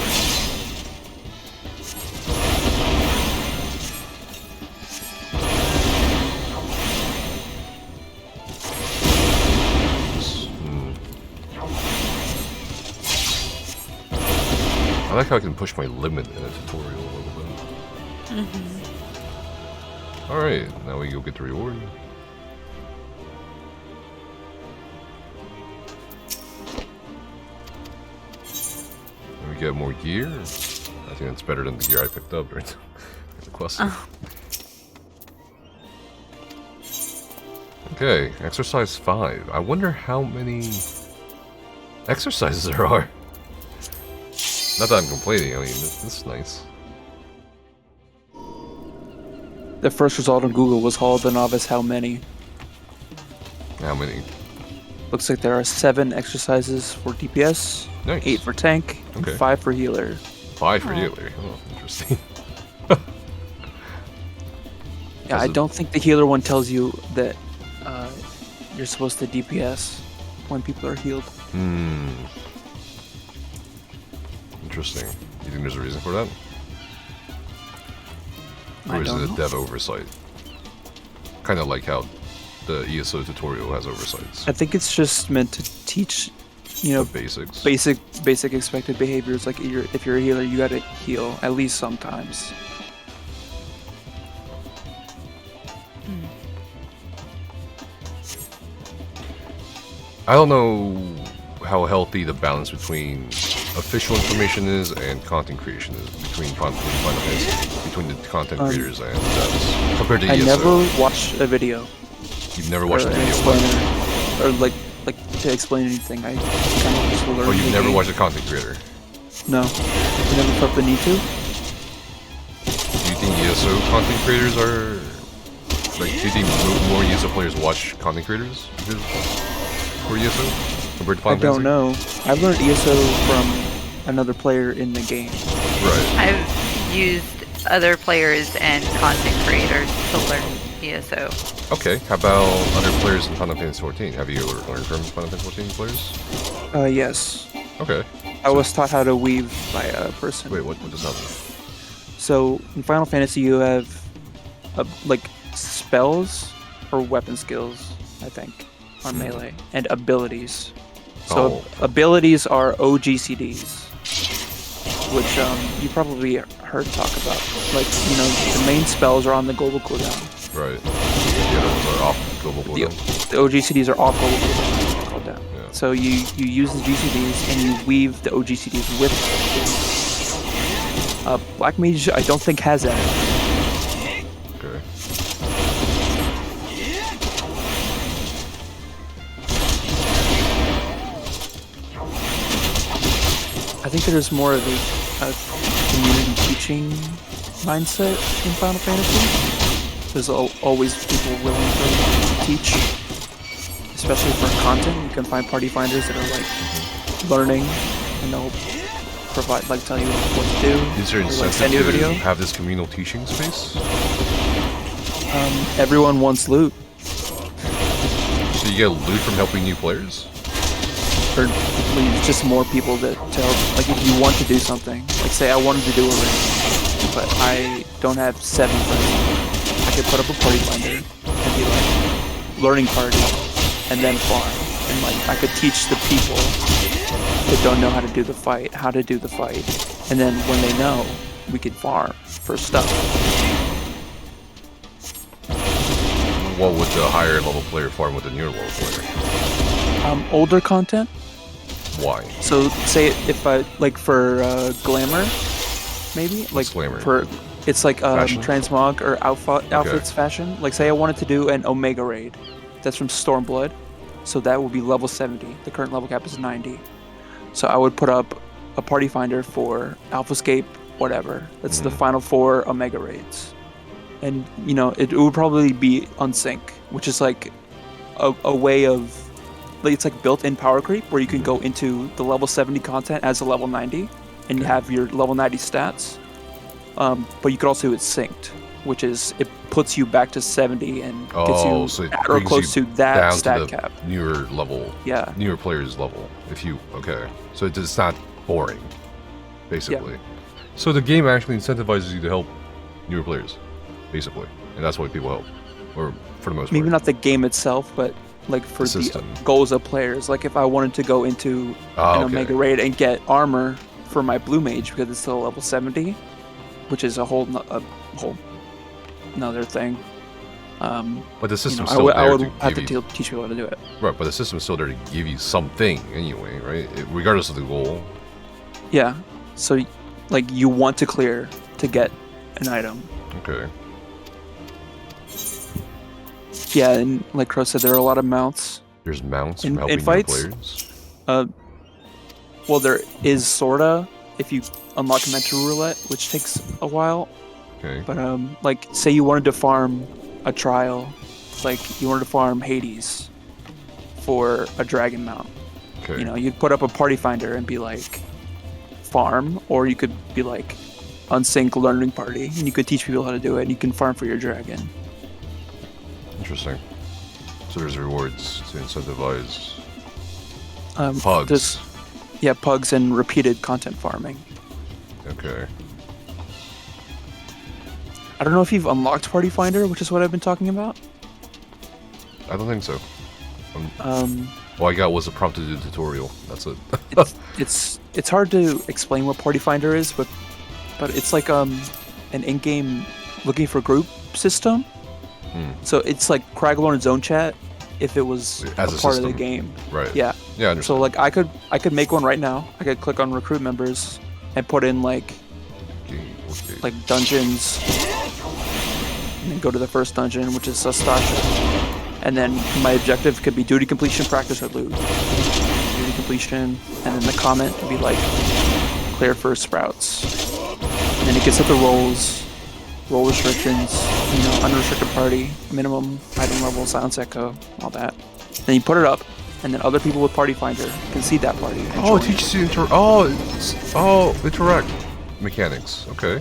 I like how I can push my limit in a tutorial a little bit. Alright, now we go get the reward. And we get more gear. I think that's better than the gear I picked up during the quest. Okay, exercise 5. I wonder how many exercises there are. Not that I'm complaining, I mean, this is nice. The first result on Google was Hall of the Novice How Many? How many? Looks like there are 7 exercises for DPS, Nice. 8 for tank, Okay. and 5 for healer. 5 for healer. Oh, interesting. Yeah, I don't think the healer one tells you that you're supposed to DPS when people are healed. Interesting. You think there's a reason for that? I Or is don't it a know. dev oversight? Kind of like how the ESO tutorial has oversights. I think it's just meant to teach, you know, The basics. basic expected behaviors. Like if you're a healer, you gotta heal at least sometimes. I don't know how healthy the balance between official information is and content creation is between Final Fantasy, between the content creators and devs, compared to I ESO. never watched a video You've never watched or a an video. explainer, or like to explain anything. I kind of just learned. Oh, you've the never game. watched a content creator. No, I never felt the need to. Do you think ESO content creators are like? Do you think more ESO players watch content creators for ESO compared to Final I don't Fantasy? know. I learned ESO from another player in the game. Right. I've used other players and content creators to learn ESO. Okay. How about other players in Final Fantasy 14? Have you learned from Final Fantasy 14 players? Yes. Okay. I was taught how to weave by a person. Wait, what does that mean? So in Final Fantasy, you have like spells or weapon skills, I think, on melee, and abilities. So abilities are OGCDs, which you probably heard talk about. Like, you know, the main spells are on the global cooldown. Right. The other ones are off global The, cooldown. the OGCDs are off global cooldown. Yeah. So you use the GCDs and you weave the OGCDs with Black Mage, I don't think has that. Okay. I think there's more of a community teaching mindset in Final Fantasy. There's always people willing to teach, especially for content. You can find party finders that are like learning, and they'll provide, like, tell you what to do. Is there or, like, incentive send you a to video. have this communal teaching space? Everyone wants loot, So you get loot from helping new players? or just more people that tell. Like, if you want to do something, like say I wanted to do a raid, but I don't have 7 friends, I could put up a party finder and be like learning party, and then farm, and like I could teach the people that don't know how to do the fight how to do the fight, and then when they know, we could farm for stuff. What would the higher level player farm with the newer level player? Older content. Why? So say if I like for glamour, maybe like What's glamour? for it's like Fashion? transmog or outfits fashion. Like say I wanted to do an Omega raid, that's from Stormblood, so that would be level 70. The current level cap is 90. So I would put up a party finder for Alphascape, whatever. That's the final 4 Omega raids, and you know it would probably be on sync, which is like a way of. It's like built-in power creep where you can go into the level 70 content as a level 90 and you have your level 90 stats, but you could also do it synced. which is it puts you back to 70 and gets Oh, you so it at or brings close you to that down stat to the cap. newer level. Yeah. Newer players level. If you okay, so it's not boring, basically. So the game actually incentivizes you to help newer players, basically, and that's why people help, or for the most part. Maybe not the game itself, but like for The system. the goals of players. Like if I wanted to go into Ah, an okay. Omega raid and get armor for my blue mage because it's still level 70, which is a whole another thing. But the system's I still would, there I would to have give to you, teach people how to do it. right. But the system's still there to give you something anyway, right? Regardless of the goal. Yeah. So, like, you want to clear to get an item. Okay. Yeah, and like Crow said, there are a lot of mounts. There's mounts In- from helping in fights? newer players. Well, there is sorta if you unlock Mental Roulette, which takes a while. Okay. But like, say you wanted to farm a trial, like you wanted to farm Hades for a dragon mount. Okay. You know, you'd put up a party finder and be like, farm, or you could be like, unsync learning party, and you could teach people how to do it, and you can farm for your dragon. Interesting. So there's rewards to incentivize Pugs. pugs. Yeah, pugs and repeated content farming. Okay. I don't know if you've unlocked Party Finder, which is what I've been talking about. I don't think so. Um, All I got was a prompt to do the tutorial. That's it. it's hard to explain what Party Finder is, but it's like an in-game looking for group system. So it's like Craglorn Zone Chat if it was As a a part of the system. game. Right. Yeah. Yeah, I understand. So like I could make one right now. I could click on recruit members and put in like dungeons, and then go to the first dungeon, which is Sastasha. And then my objective could be duty completion, practice, or loot. Duty completion, and then the comment could be like clear for sprouts. And then it gets at the roles, role restrictions, unrestricted party, minimum item level, silence echo, all that. Then you put it up, and then other people with Party Finder can see that party. And Oh, it join. teaches you interact mechanics. Okay.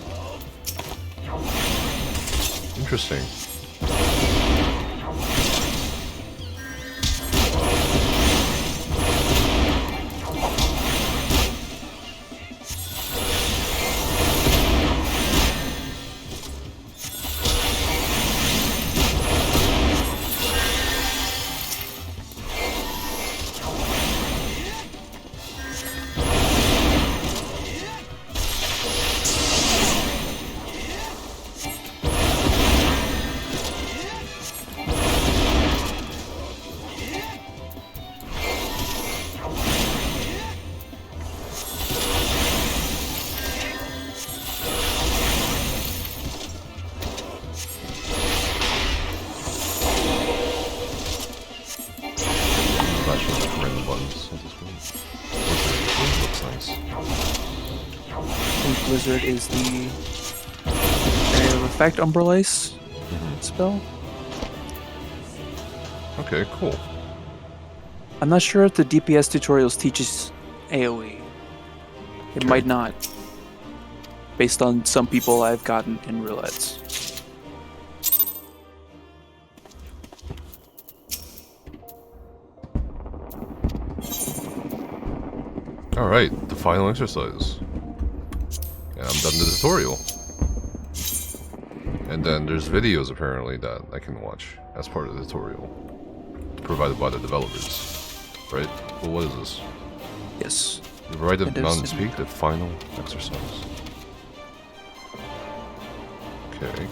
Interesting. Blizzard is the area of effect Umbralice spell. Okay, cool. I'm not sure if the DPS tutorials teaches AoE. It might not, based on some people I've gotten in roulettes. Alright, the final exercise. And I'm done the tutorial. And then there's videos apparently that I can watch as part of the tutorial. Provided by the developers. Right? Well, what is this? Yes. You ride the It is. Mountain's Peak, the final exercise. Okay.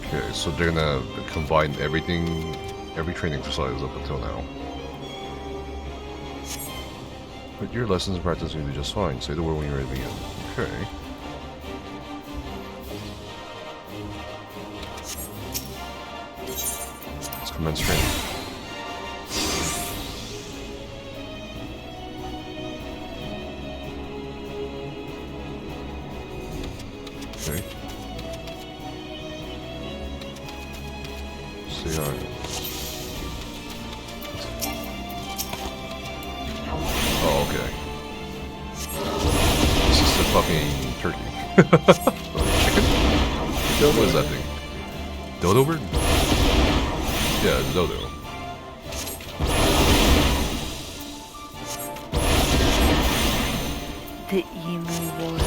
Okay, so they're gonna combine everything, every training exercise up until now. But your lessons and practice will do just fine. Say the word when you're ready to begin. Okay. Let's commence training. Okay. See how. Oh, okay. This is the fucking turkey. What is that thing? Dodo bird? Yeah, it's dodo. The emu was.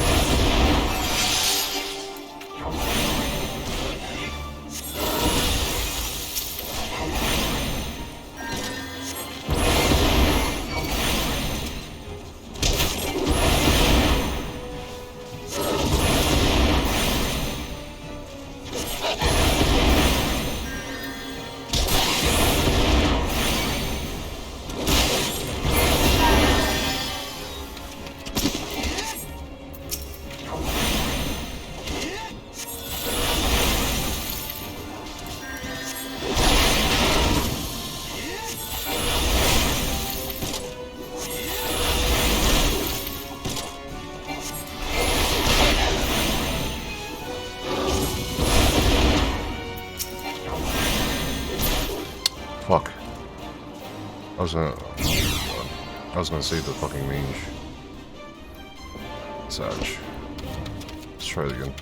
Fuck. I was gonna save the fucking range. Savage. Let's try it again.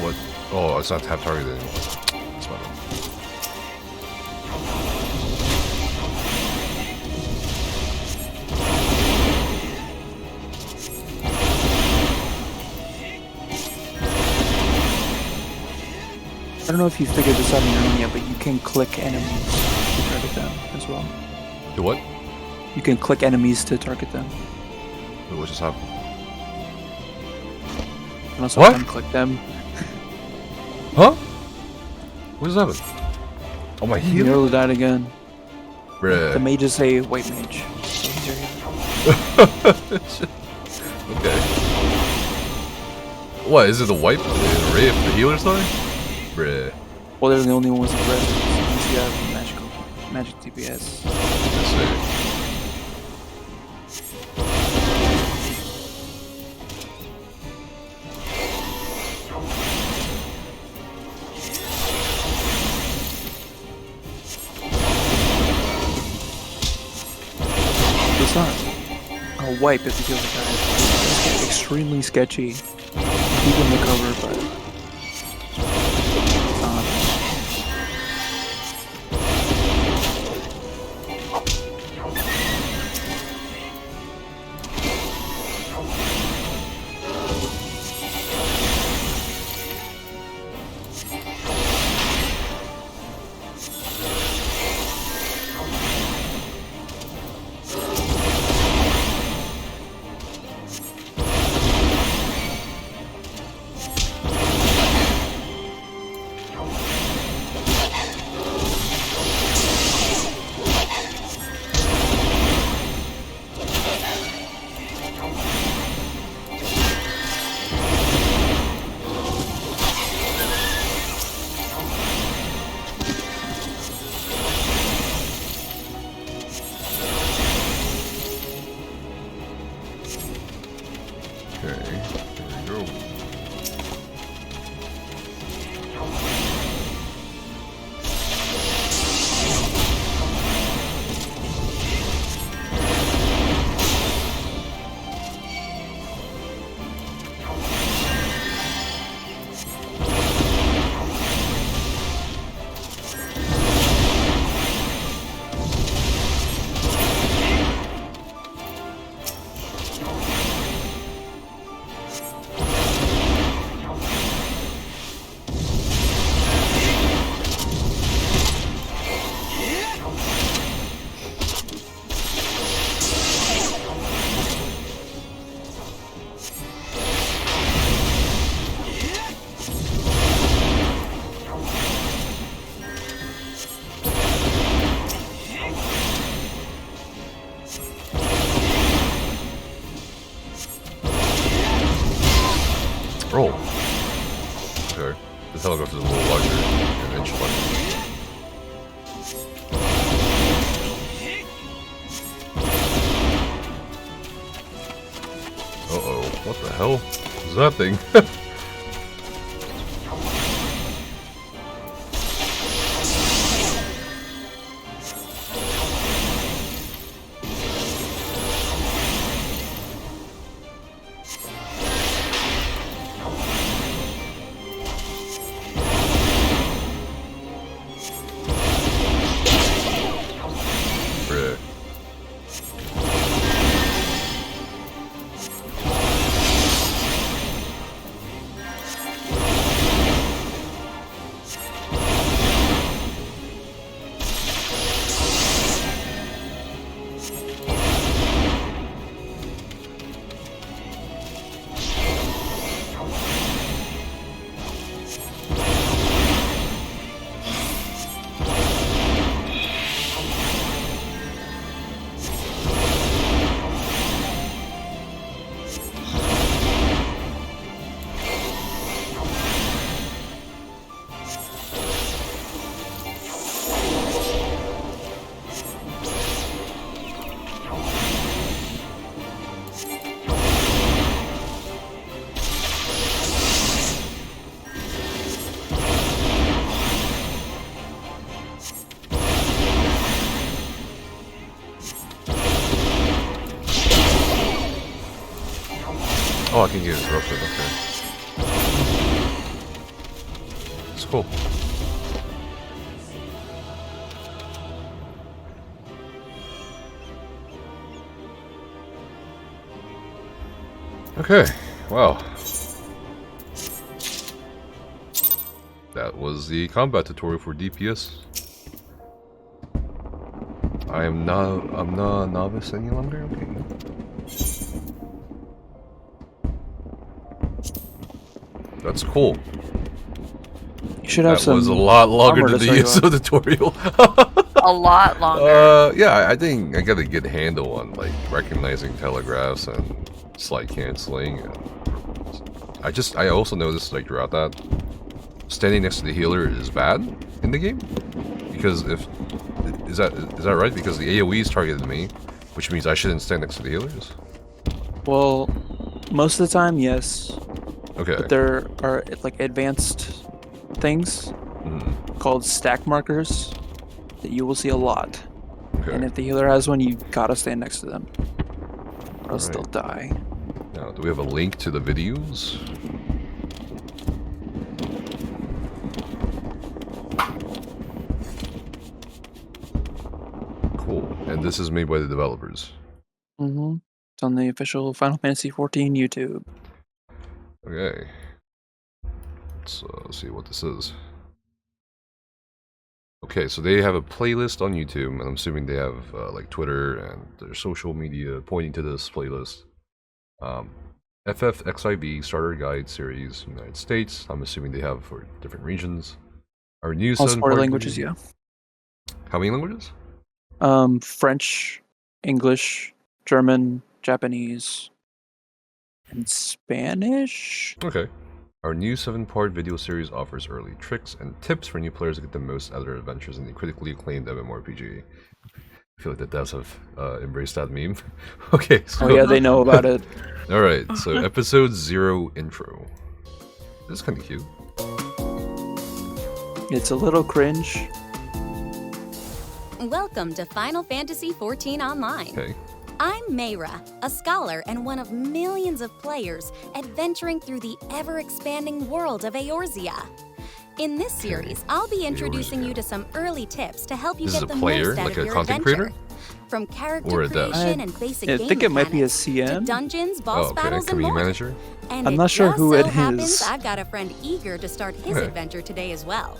What? Oh, it's not tap target anymore. That's my bad. I don't know if you figured this out on your own yet, but you can click enemies to target them as well. Do what? You can click enemies to target them. Wait, what just happened? You can also What? unclick them. Huh? What just happened? Oh, my You healer? nearly died again. Bruh. The mage is a white mage. So he's your healer. Okay. What, is it the wipe? Ray if the healer's dying? Bruh. Well, they're the only ones with resonance. Unless you have magic DPS. Let's see. It's not a wipe if you kill the guy. It's extremely sketchy. You can recover, but Okay, here we go. Roll. Okay. The telegraph is a little larger and inch larger. Uh-oh. What the hell is that thing? Oh, I can get interrupted, okay. It's cool. Okay, wow. That was the combat tutorial for DPS. I'm not a novice any longer, okay. That's cool. You should have that was a lot longer than the ESO tutorial. A lot longer. Yeah, I think I got a good handle on like recognizing telegraphs and slide canceling. And I also noticed like throughout that, standing next to the healer is bad in the game because is that right? Because the AOE's targeted me, which means I shouldn't stand next to the healers. Well, most of the time, yes. Okay. But there are like advanced things called stack markers that you will see a lot. Okay. And if the healer has one, you gotta stand next to them, or else they'll die. Now, do we have a link to the videos? Cool. And this is made by the developers. Mm-hmm. It's on the official Final Fantasy XIV YouTube. Okay. Let's see what this is. Okay, so they have a playlist on YouTube, and I'm assuming they have like Twitter and their social media pointing to this playlist. FFXIV Starter Guide Series, United States. I'm assuming they have for different regions. Our new All sport languages, yeah. How many languages? French, English, German, Japanese, and Spanish. Okay. Our new 7-part video series offers early tricks and tips for new players to get the most out of their adventures in the critically acclaimed MMORPG. I feel like the devs have embraced that meme. Okay, so... Oh yeah, they know about it. Alright, so episode 0 intro. This is kind of cute. It's a little cringe. Welcome to Final Fantasy XIV Online. Okay. I'm Mayra, a scholar and one of millions of players adventuring through the ever-expanding world of Eorzea. In this series, I'll be introducing you to some early tips to help you This is get a the player, most out like of a your content adventure. creator? From Or character a dev? creation and basic I game think it might be a mechanics to CM. dungeons, Oh, boss okay. battles, and Community more. manager? And I'm it not sure just who so it happens is. I've got a friend eager to start his Okay. adventure today as well.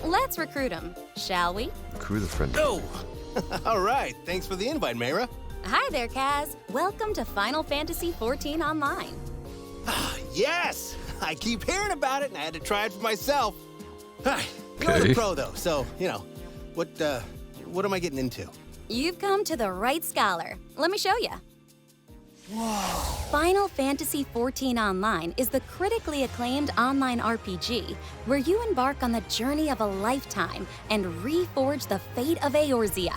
Let's recruit him, shall we? Crew the friend. Oh! All right, thanks for the invite, Mayra. Hi there, Kaz. Welcome to Final Fantasy XIV Online. Yes! I keep hearing about it, and I had to try it for myself. You're Okay. the pro, though, so, what am I getting into? You've come to the right scholar. Let me show you. Final Fantasy XIV Online is the critically acclaimed online RPG where you embark on the journey of a lifetime and reforge the fate of Eorzea.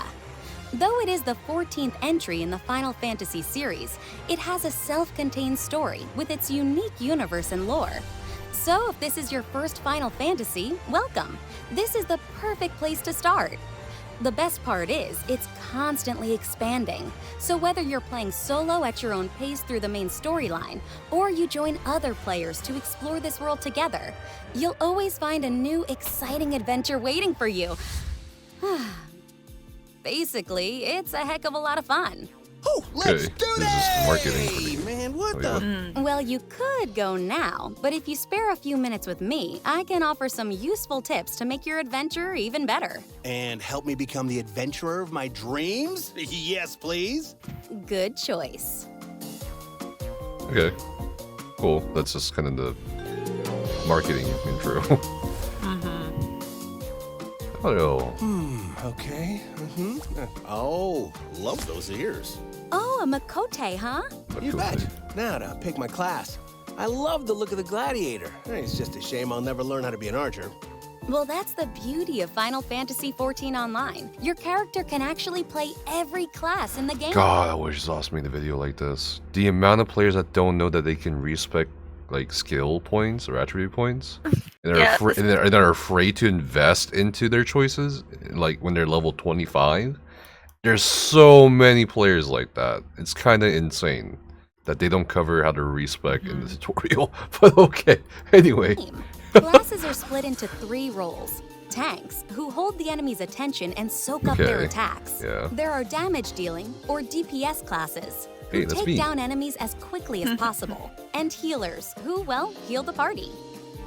Though it is the 14th entry in the Final Fantasy series, it has a self-contained story with its unique universe and lore. So if this is your first Final Fantasy, welcome. This is the perfect place to start. The best part is, it's constantly expanding. So whether you're playing solo at your own pace through the main storyline, or you join other players to explore this world together, you'll always find a new, exciting adventure waiting for you. Basically, it's a heck of a lot of fun. Oh, let's Okay, do this is this! marketing for me. Man, what Oh, the? yeah. Well, you could go now, but if you spare a few minutes with me, I can offer some useful tips to make your adventure even better. And help me become the adventurer of my dreams? Yes, please. Good choice. Okay. Cool. That's just kind of the marketing intro. Hello. Okay. Oh, love those ears. Oh, a Makote, huh? You bet. Now to pick my class. I love the look of the gladiator. It's just a shame I'll never learn how to be an archer. Well, that's the beauty of Final Fantasy XIV Online. Your character can actually play every class in the game. God, I wish Zoss made a video like this. The amount of players that don't know that they can respec like skill points or attribute points, and Yes. they're afraid to invest into their choices, like when they're level 25. There's so many players like that. It's kind of insane that they don't cover how to respec in the tutorial. But okay, anyway. Classes are split into 3 roles. Tanks, who hold the enemy's attention and soak up their Okay, attacks. yeah. There are damage dealing, or DPS classes, who Hey, that's take me. down enemies as quickly as possible. And healers, who, well, heal the party.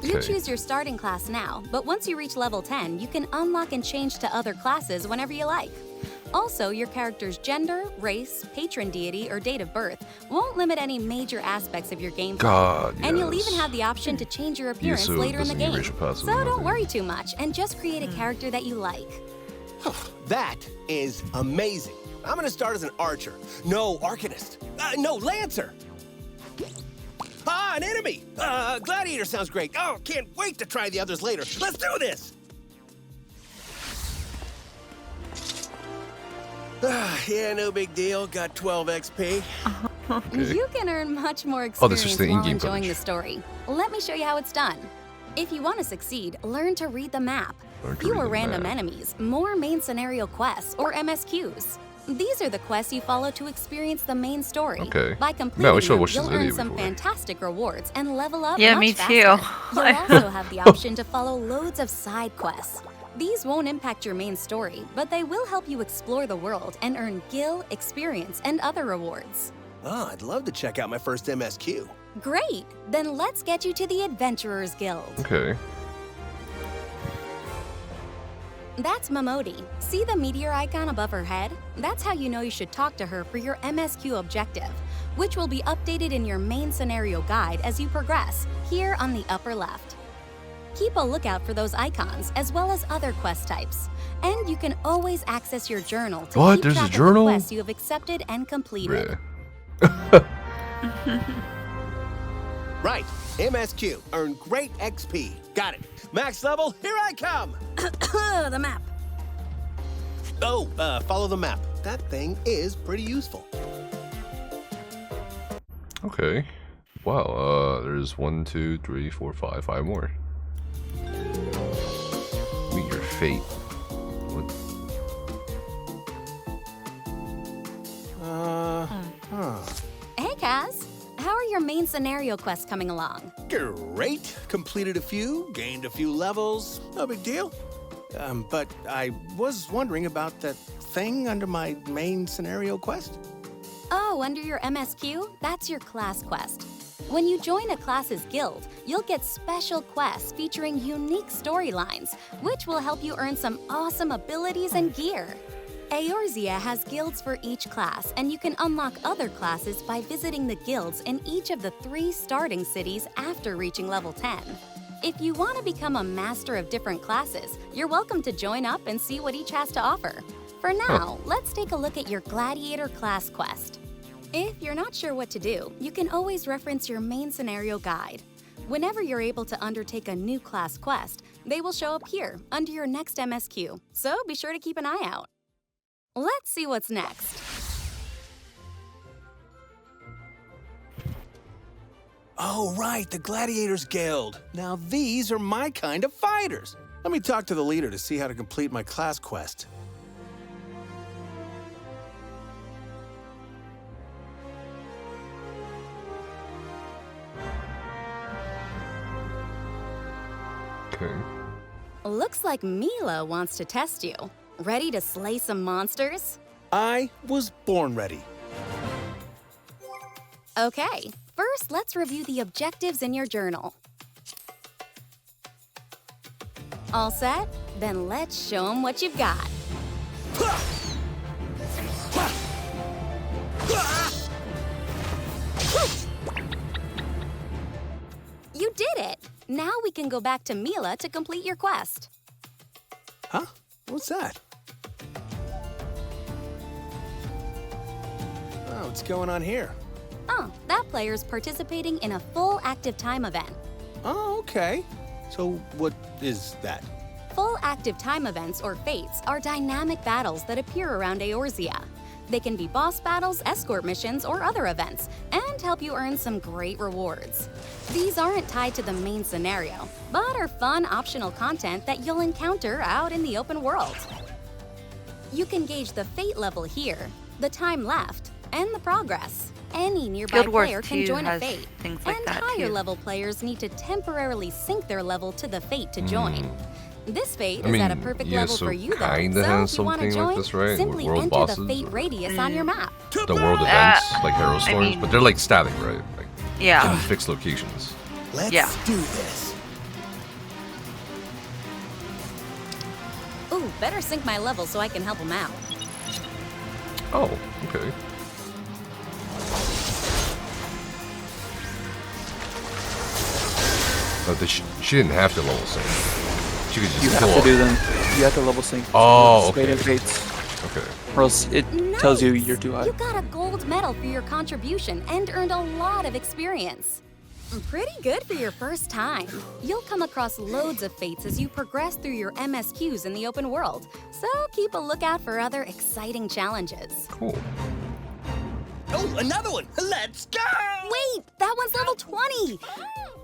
You Okay. choose your starting class now, but once you reach level 10, you can unlock and change to other classes whenever you like. Also, your character's gender, race, patron deity, or date of birth won't limit any major aspects of your gameplay. God, And you'll yes. even have the option to change your appearance so later in the doesn't need game. racial passive So or don't nothing. worry too much and just create a character that you like. That is amazing. I'm gonna start as an archer. No, arcanist. No, lancer. Ah, an enemy. Gladiator sounds great. Oh, can't wait to try the others later. Let's do this. Yeah, no big deal. Got 12 XP. Okay. You can earn much more Oh, that's experience just the while in-game enjoying footage. the story. Let me show you how it's done. If you want to succeed, learn to read the map. Learn to Fewer read the random map. enemies, more main scenario quests, or MSQs. These are the quests you follow to experience the main story. Okay. By Man, I completing wish I them, watched this you'll earn video some before. fantastic rewards and level up Yeah, much me faster. too. You'll also have the option to follow loads of side quests. These won't impact your main story, but they will help you explore the world and earn gil, experience, and other rewards. Oh, I'd love to check out my first MSQ. Great! Then let's get you to the Adventurers Guild. Okay. That's Momodi. See the meteor icon above her head? That's how you know you should talk to her for your MSQ objective, which will be updated in your main scenario guide as you progress, here on the upper left. Keep a lookout for those icons, as well as other quest types. And you can always access your journal to What? keep There's a track journal? of the quests you have accepted and completed. Bruh. Right, MSQ. Earn great XP. Got it. Max level, here I come. The map. Oh, follow the map. That thing is pretty useful. Okay. Wow, there's 1, 2, 3, 4, 5, 5 more. Meet your fate. What? Hey, Kaz. How are your main scenario quests coming along? Great. Completed a few, gained a few levels. No big deal. But I was wondering about that thing under my main scenario quest. Oh, under your MSQ? That's your class quest. When you join a class's guild, you'll get special quests featuring unique storylines, which will help you earn some awesome abilities and gear. Eorzea has guilds for each class, and you can unlock other classes by visiting the guilds in each of the 3 starting cities after reaching level 10. If you want to become a master of different classes, you're welcome to join up and see what each has to offer. For now, let's take a look at your Gladiator class quest. If you're not sure what to do, you can always reference your main scenario guide. Whenever you're able to undertake a new class quest, they will show up here under your next MSQ, so be sure to keep an eye out. Let's see what's next. Oh, right, the Gladiators Guild. Now these are my kind of fighters. Let me talk to the leader to see how to complete my class quest. Okay. Looks like Mila wants to test you. Ready to slay some monsters? I was born ready. Okay, first let's review the objectives in your journal. All set? Then let's show them what you've got. You did it! Now we can go back to Mila to complete your quest. Huh? What's that? Oh, what's going on here? Oh, that player's participating in a full active time event. Oh, okay. So what is that? Full active time events, or fates, are dynamic battles that appear around Eorzea. They can be boss battles, escort missions, or other events, and help you earn some great rewards. These aren't tied to the main scenario, but are fun, optional content that you'll encounter out in the open world. You can gauge the fate level here, the time left, and the progress. Any nearby Guild Wars player can 2 join a has fate, things like and that, higher too. level players need to temporarily sync their level to the fate to join. This fate I is at a mean, perfect yeah, level so for you, though. kinda So has if you want to something like join, this, right? simply World enter bosses, the fate radius on your map. The world events, like Hero I Storms, mean- but they're like static, right? Like Yeah. in fixed locations. Let's Yeah. do this. Ooh, better sync my level so I can help him out. Oh, okay. But she didn't have to level sync. She could just You kill have to all- do them. You have to level sync. Oh, Fate okay. and fates, Okay. or else it tells you you're too high. You got a gold medal for your contribution and earned a lot of experience. Pretty good for your first time. You'll come across loads of fates as you progress through your MSQs in the open world, so keep a lookout for other exciting challenges. Cool. Oh, another one. Let's go. Wait, that one's level 20!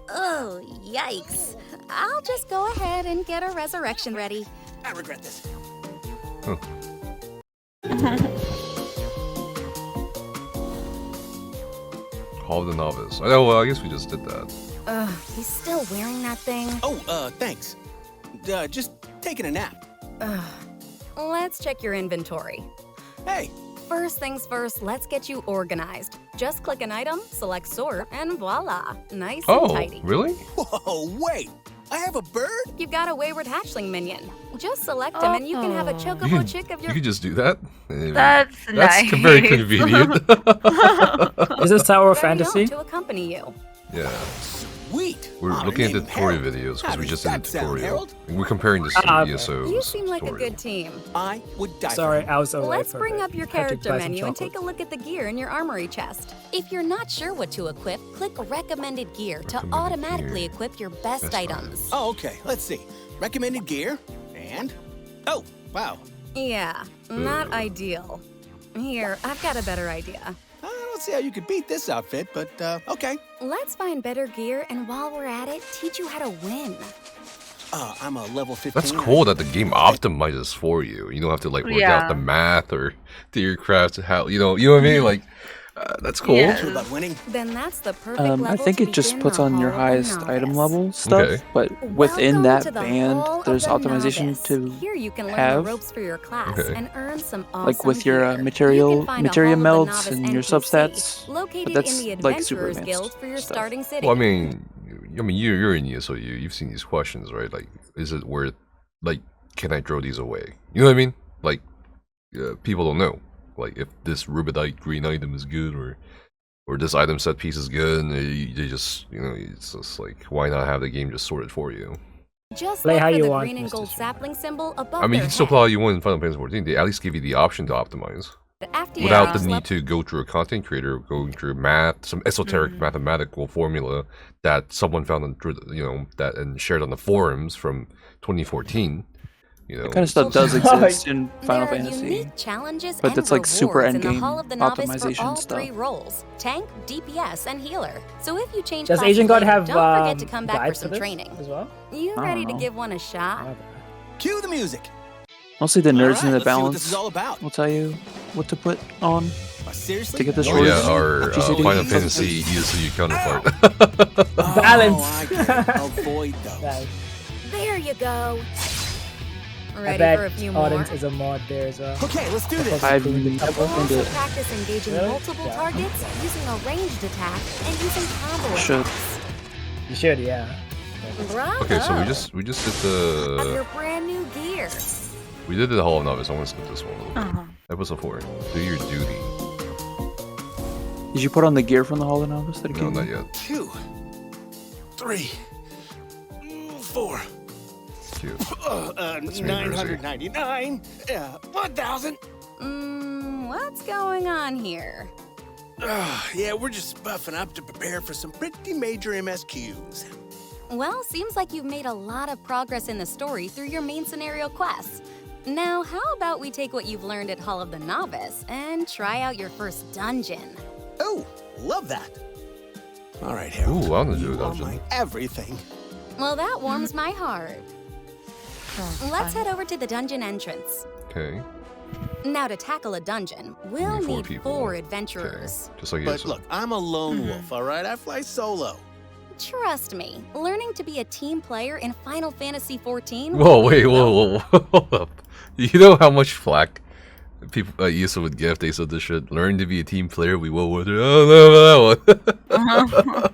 Oh, yikes. I'll just go ahead and get a resurrection ready. I regret this. Huh. Hall of the Novice. Oh, well, I guess we just did that. Ugh, he's still wearing that thing. Oh, thanks. Just taking a nap. Let's check your inventory. Hey, First things first, let's get you organized. Just click an item, select sort, and voila, nice and Oh, tidy. really? whoa, wait. I have a bird? You've got a wayward hatchling minion. Just select him and you can have a chocobo chick of You your... could just do that. That's nice. Very convenient. Is this Tower of Ready on Fantasy? to accompany you. Yeah. Sweet. We're Honor looking at the naming tutorial Harold. videos How because we does just did a that sound, tutorial. Harold? And we're comparing this to Okay. ESO's You seem like a tutorial. good team. I would die. Sorry, I was away Let's for a bring bit. up your Had to character buy some menu and take a chocolates. look at the gear in your armory chest. If you're not sure what to equip, click Recommended Gear to Recommended automatically gear. equip your best Best items. Oh, okay. Let's see. Recommended gear and... Oh, wow. Yeah, not ideal. Here, I've got a better idea. I don't see how you could beat this outfit, but okay. Let's find better gear, and while we're at it, teach you how to win. I'm a level 15. That's cool that the game optimizes for you. You don't have to like work out the math or do your crafts. How you know what I mean? Like that's cool. Yeah. About winning. Then that's the perfect level I think to it just begin puts the on your Hall of the highest item Novice. level stuff, Okay. but within Welcome that to the band, Hall of there's the optimization Novice. to Here you can learn have, the ropes for your class Okay. and earn some awesome like with your gear. You materia can find a Hall of the melts Novice and your NPC substats. located But that's in the like super Adventurers Guild advanced for your stuff. starting city. Well, I mean, you're in ESO. You've seen these questions, right? Like, is it worth? Like, can I throw these away? You know what I mean? Like, people don't know. Like, if this rubidite green item is good, or this item set piece is good, and they just, it's just like, why not have the game just sort it for you? Just Play like how for you the want, green and Mr. gold Stream. sapling symbol above I mean, you their can still head. play how you want in Final Fantasy 14. They at least give you the option to optimize. After you Without reach the need to go through a content creator, going through math, some esoteric mathematical formula that someone found on, that and shared on the forums from 2014. That kind of stuff does exist in Final there are Fantasy. unique challenges but and that's like super rewards in the endgame Hall of the Novice for optimization all stuff. 3 roles: tank, DPS, and healer. So if you change Does classes Agent God later, have don't forget to come back for guides some this training. as well? You I ready don't to know. give one a shot? Okay. Cue the music. Mostly the nerds in the All right, let's see what this is balance all about. will tell you what to put on. Seriously? To get this Oh Shortage? yeah, our GCD? Final Fantasy ESU counterpart. Balance. I can avoid those. Nice. There you go. I Ready bet for a few more? Audience is a mod there as well. Okay, let's do this. I've Doing the never temple. We'll also into practice engaging Really? multiple Yeah. targets, using a ranged attack, and using combo Should. attacks. You should, yeah. Bravo! Okay, so we just did Have the your brand new gear. we did the Hall of Novice. I want to skip this one a little bit. Uh-huh. Episode 4. Do your duty. Did you put on the gear from the Hall of Novice that it No, gave not you? yet. 2, 3, 4, Cute. me, 999, 1,000. What's going on here? Yeah, we're just buffing up to prepare for some pretty major MSQs. Well, seems like you've made a lot of progress in the story through your main scenario quests. Now, how about we take what you've learned at Hall of the Novice and try out your first dungeon? Oh, love that. All right, Harold. Ooh, I'm gonna do a You are dungeon. my everything. Well, that warms my heart. Sounds Let's fun. head over to the dungeon entrance. Okay. Now, to tackle a dungeon, we'll Need 4 need people. 4 Okay. adventurers. Just like But ESO. look, I'm a lone wolf, all right? I fly solo. Trust me, learning to be a team player in Final Fantasy XIV. Whoa, wait, whoa, hold up. You know how much flack people ESO would get if they said this shit? Learn to be a team player, we will with it. Oh, no, that one.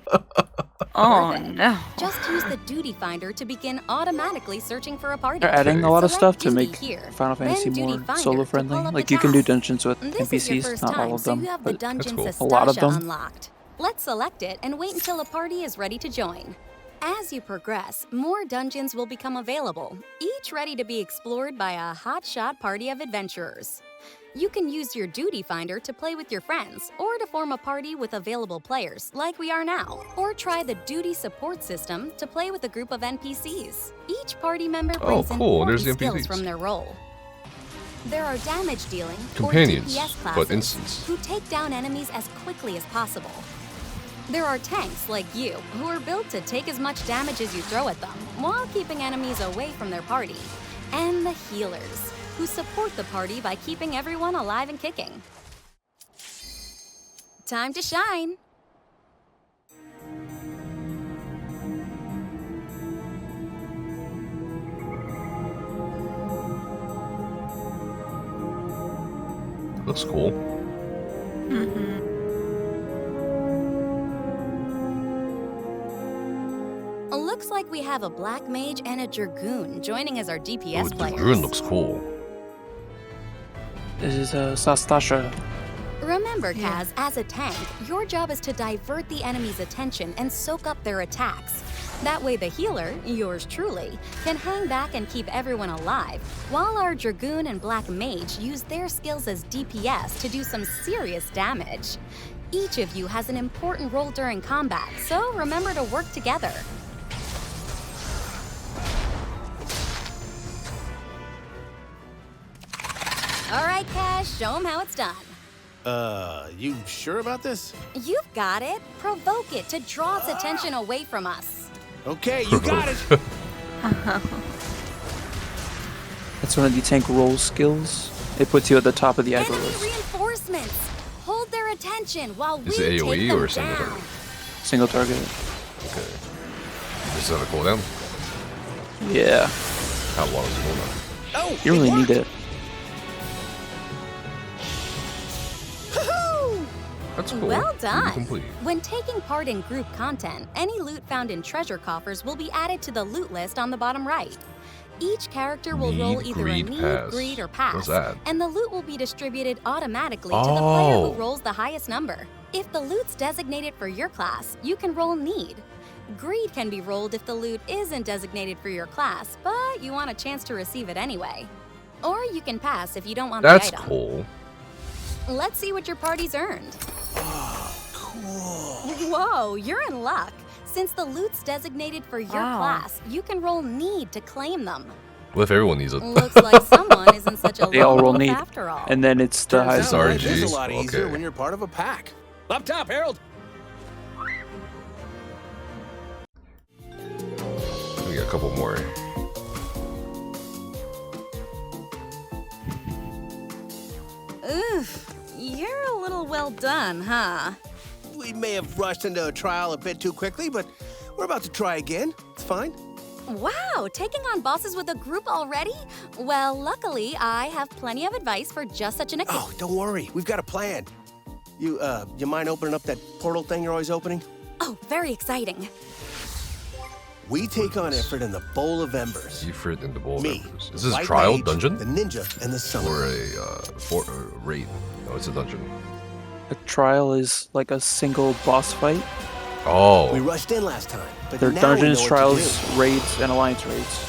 Oh no. Just use the duty finder to begin automatically searching for a party. They're adding a lot of Select stuff to duty make here, Final then Fantasy duty more finder solo to friendly. pull up Like the you can do task. dungeons with This is your NPCs, first not time, all of so them, you have the but dungeon cool. a lot of Sastasha them. unlocked. Let's select it and wait until a party is ready to join. As you progress, more dungeons will become available, each ready to be explored by a hotshot party of adventurers. You can use your duty finder to play with your friends, or to form a party with available players, like we are now. Or try the duty support system to play with a group of NPCs. Each party member Oh, brings cool, there's important the skills NPCs. from their role. There are damage dealing Companions, or DPS but classes instants. who take down enemies as quickly as possible. There are tanks like you who are built to take as much damage as you throw at them while keeping enemies away from their party. And the healers who support the party by keeping everyone alive and kicking. Time to shine! Looks cool. Looks like we have a black mage and a dragoon joining as our DPS Oh, the players. Dragoon looks cool. This is Sastasha. Remember, Kaz, as a tank, your job is to divert the enemy's attention and soak up their attacks. That way the healer, yours truly, can hang back and keep everyone alive, while our Dragoon and Black Mage use their skills as DPS to do some serious damage. Each of you has an important role during combat, so remember to work together. All right, Cash, show him how it's done. You sure about this? You've got it. Provoke it to draw its attention away from us. Okay, you got it. That's one of the tank roll skills. It puts you at the top of the aggro Enemy list. reinforcements. Hold their attention while we Is it AoE take them or single down. target? Single target. Okay. Does it have a cooldown? Yeah. How long is the cooldown? Oh, You really need it. That's cool. Well done. Complete. When taking part in group content, any loot found in treasure coffers will be added to the loot list on the bottom right. Each character will roll Need, either greed, a need, pass. greed, or pass, What's that? and the loot will be distributed automatically to the player Oh. who rolls the highest number. If the loot's designated for your class, you can roll need. Greed can be rolled if the loot isn't designated for your class, but you want a chance to receive it anyway. Or you can pass if you don't want That's the item. cool. Let's see what your party's earned. cool. Whoa, you're in luck. Since the loot's designated for your class, you can roll need to claim them. What if everyone needs it? Looks like someone isn't such a They all lone roll wolf need. after all. And then it's the highest. Turns out RNGs, life is a lot easier okay. when you're part of a pack. Up top, Harold. We got a couple more. Oof, you're a little well done, huh? We may have rushed into a trial a bit too quickly, but we're about to try again. It's fine. Wow, taking on bosses with a group already? Well, luckily, I have plenty of advice for just such an occasion. Oh, don't worry. We've got a plan. You mind opening up that portal thing you're always opening? Oh, very exciting. We take on Ifrit in the Bowl of Embers. Ifrit in the Bowl of Me, Embers. Is this White a trial Mage, dungeon? the ninja, and the summoner. Or a raid? No, it's a dungeon. A trial is like a single boss fight. We Oh, rushed in last time, but They're now dungeons, we know trials, what to raids, and alliance raids. do.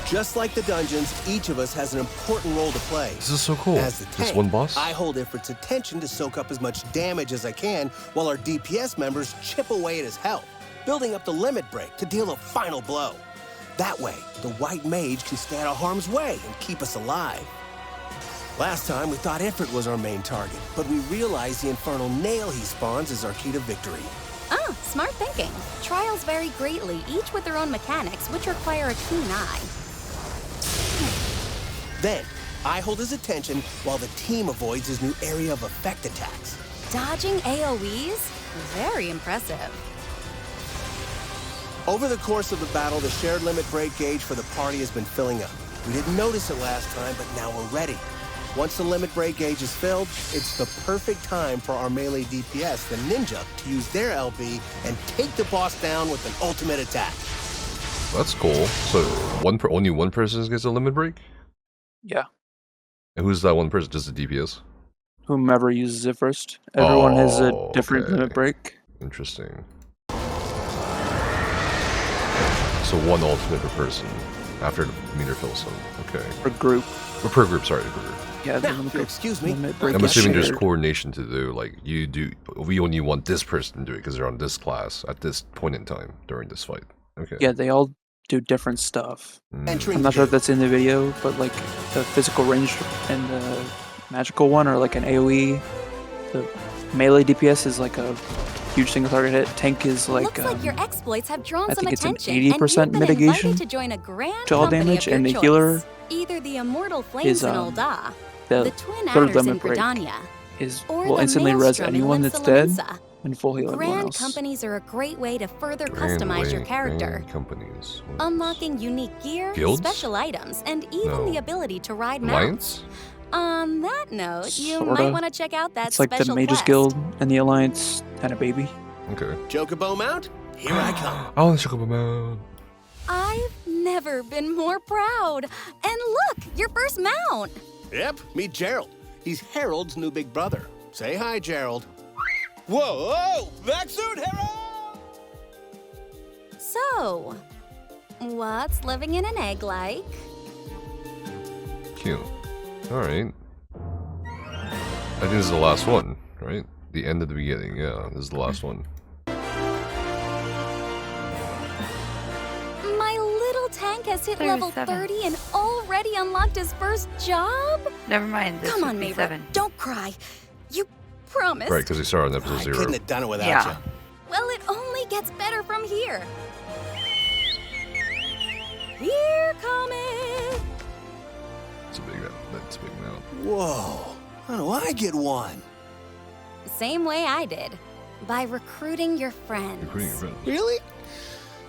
Just like the dungeons, each of us has an important role to play. this is so cool. As the This tank, one boss? I hold Ifrit's attention to soak up as much damage as I can, while our DPS members chip away at his health, building up the limit break to deal a final blow. That way, the White Mage can stay out of harm's way and keep us alive. Last time, we thought Ifrit was our main target, but we realized the infernal nail he spawns is our key to victory. Ah, smart thinking. Trials vary greatly, each with their own mechanics, which require a keen eye. Then, I hold his attention while the team avoids his new area of effect attacks. Dodging AoEs? Very impressive. Over the course of the battle, the shared limit break gauge for the party has been filling up. We didn't notice it last time, but now we're ready. Once the limit break gauge is filled, it's the perfect time for our melee DPS, the Ninja, to use their LB and take the boss down with an ultimate attack. That's cool. So only one person gets a limit break? Yeah. And who's that one person? Just the DPS? Whomever uses it first. Everyone has a Oh, different okay. limit break. Interesting. So one ultimate per person after the meter fills them. Okay. Per group. Or per group, sorry, per group. Yeah, the Now, limit if you'll break. excuse me, Limit break I'm is assuming there's shared. coordination to do, like, we only want this person to do it because they're on this class at this point in time during this fight. Okay. Yeah, they all do different stuff. entering I'm not sure if the that's in the video, but like the physical range and the magical one are like an AoE. The melee DPS is like a huge single target hit. Tank is like, Looks like your exploits have drawn I some think it's an attention, 80% and you've been mitigation invited to join a grand to all company damage, of your and the choice. healer Either the Immortal Flames is, in um, Ul'dah, the the Twin third Adders in limit break Gridania, is or will the instantly res Maelstrom in anyone that's dead Limsa. and full heal everyone Grand else. companies are a great way to further Grand customize your way- character, grand companies. unlocking unique gear, Guilds? special items, and even No. the ability to ride Alliance? mounts. On that note, you Sorta. might want to check out that It's like the special Mages quest. Guild and the Alliance had a baby. Okay. Chocobo mount. Here I come. I want to check them out. I've never been more proud. And look, your first mount. Yep, meet Gerald. He's Harold's new big brother. Say hi, Gerald. Whoa, whoa! Back soon, Harold! So, what's living in an egg like? Cute. Alright. I think this is the last one, right? The end of the beginning, yeah. This is the last one. My little tank Frank has hit level 30 and already unlocked his first job? Never mind. This Come on, would be Mayra. 7. Don't cry. You promised. Right, because he started on episode I 0. couldn't have done it without Yeah. you. Well, it only gets better from here. Here coming. It's a big amount. That's a big amount. Whoa. How do I get one? Same way I did. By recruiting your friends. Recruiting your friends. Really?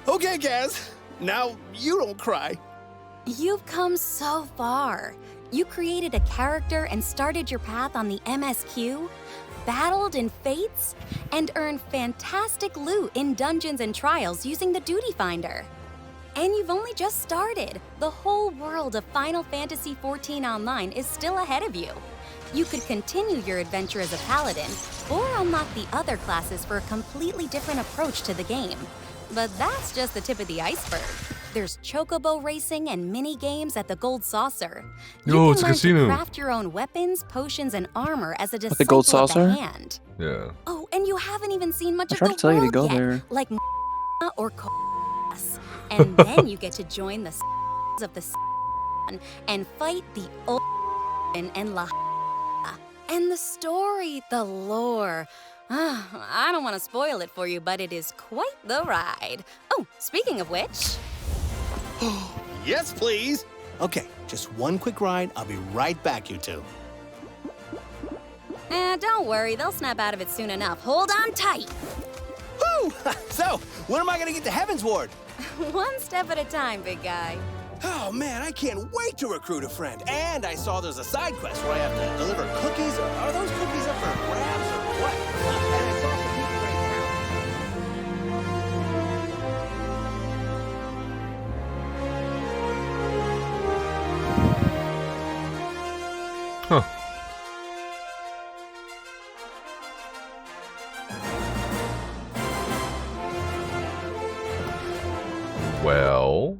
Okay, Gaz. Now you don't cry. You've come so far. You created a character and started your path on the MSQ, battled in fates, and earned fantastic loot in dungeons and trials using the Duty Finder. And you've only just started. The whole world of Final Fantasy XIV Online is still ahead of you. You could continue your adventure as a paladin, or unlock the other classes for a completely different approach to the game. But that's just the tip of the iceberg. There's chocobo racing and mini games at the Gold Saucer. Yo, You it's a can learn casino. to craft your own weapons, potions, and armor as a disciple the Gold of Saucer? the hand. Yeah. Oh, and you haven't even seen much I of tried the to tell you to world go yet, there. like or and then you get to join the of the and fight the old and La. And the story, the lore. I don't want to spoil it for you, but it is quite the ride. Oh, speaking of which, Yes, please. Okay, just one quick ride. I'll be right back, you two. don't worry, they'll snap out of it soon enough. Hold on tight. Woo! So, when am I gonna get to Heaven's Ward? One step at a time, big guy. Oh man, I can't wait to recruit a friend. And I saw there's a side quest where I have to deliver cookies. Are those cookies up for grabs or what? And I saw some people right now. Huh. Well,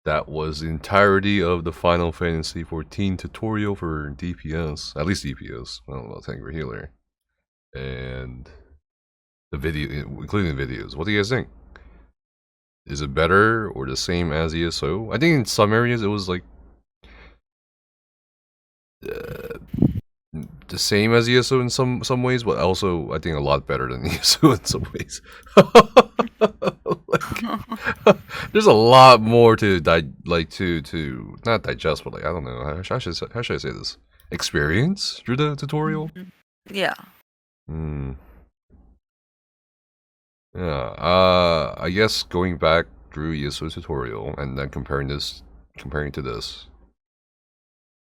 that was the entirety of the Final Fantasy XIV tutorial for DPS, at least DPS. I don't know about Tank Healer, and the video, including the videos. What do you guys think? Is it better or the same as ESO? I think in some areas it was like the same as ESO in some ways, but also I think a lot better than ESO in some ways. There's a lot more to not digest, but like I don't know how should I say this? Experience through the tutorial. Yeah. Yeah. I guess going back through ESO tutorial and then comparing to this,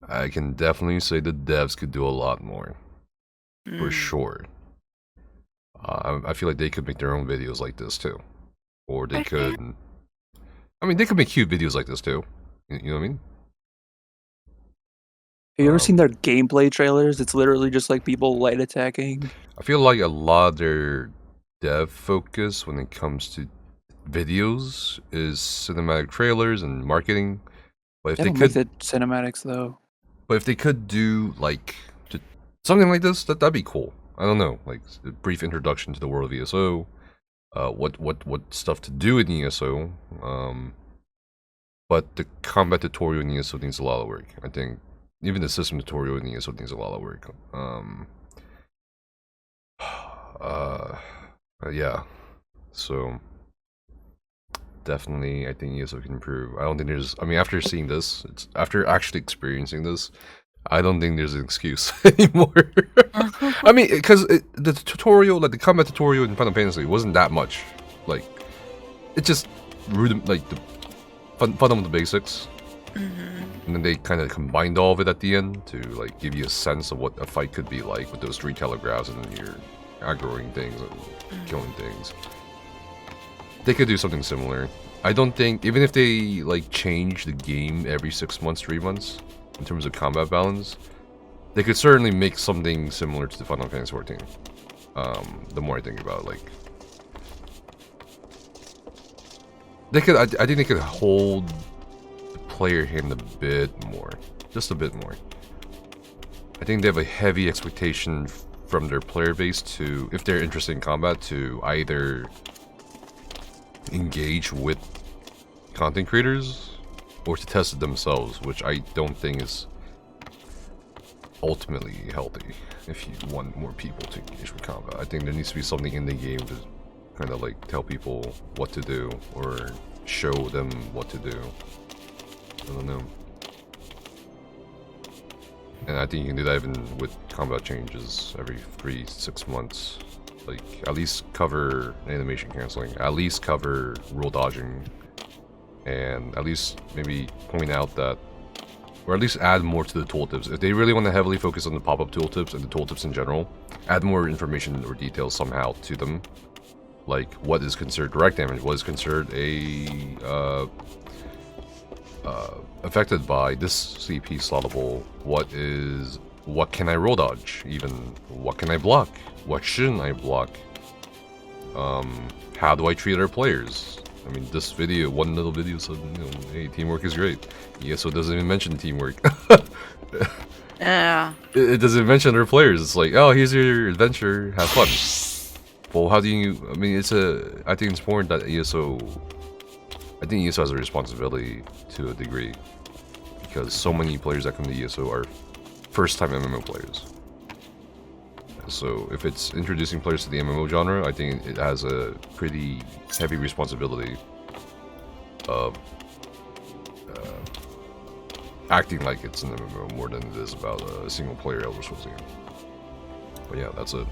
I can definitely say the devs could do a lot more, for sure. I feel like they could make their own videos like this too, or they could. I mean, they could make cute videos like this too. You know what I mean? Have you ever seen their gameplay trailers? It's literally just like people light attacking. I feel like a lot of their dev focus when it comes to videos is cinematic trailers and marketing. But if They they don't could, make the cinematics though. but if they could do like something like this, that'd be cool. I don't know, like a brief introduction to the world of ESO, what stuff to do in ESO. But the combat tutorial in ESO needs a lot of work. I think even the system tutorial in ESO needs a lot of work. Yeah. So definitely, I think ESO can improve. I don't think there's. I mean, after seeing this, after actually experiencing this, I don't think there's an excuse anymore. I mean, because the tutorial, like the combat tutorial in Final Fantasy, wasn't that much. Like, it just like the fundamental basics, and then they kind of combined all of it at the end to like give you a sense of what a fight could be like with those 3 telegraphs, and then you're aggroing things and killing things. They could do something similar. I don't think, even if they like change the game every 6 months, 3 months, in terms of combat balance, they could certainly make something similar to the Final Fantasy XIV. The more I think about it, like they could, I think they could hold the player hand a bit more, just a bit more. I think they have a heavy expectation from their player base to, if they're interested in combat, to either engage with content creators or to test it themselves, which I don't think is ultimately healthy if you want more people to engage with combat. I think there needs to be something in the game to kind of like tell people what to do or show them what to do. I don't know. And I think you can do that even with combat changes every 3 to 6 months. Like, at least cover animation canceling, at least cover rule dodging, and at least maybe point out that, or at least add more to the tooltips. If they really want to heavily focus on the pop-up tooltips and the tooltips in general, add more information or details somehow to them. Like, what is considered direct damage, what is considered a affected by this CP slottable, what can I roll dodge, even what can I block, what shouldn't I block, how do I treat our players. I mean, this video, one little video said, you know, hey, teamwork is great. ESO doesn't even mention teamwork. Yeah. It doesn't mention our players. It's like, oh, here's your adventure, have fun. Well, how do you, I mean, I think it's important that ESO has a responsibility to a degree, because so many players that come to ESO are first-time MMO players. So if it's introducing players to the MMO genre, I think it has a pretty heavy responsibility of acting like it's an MMO more than it is about a single-player Elder Scrolls game. But yeah, that's it.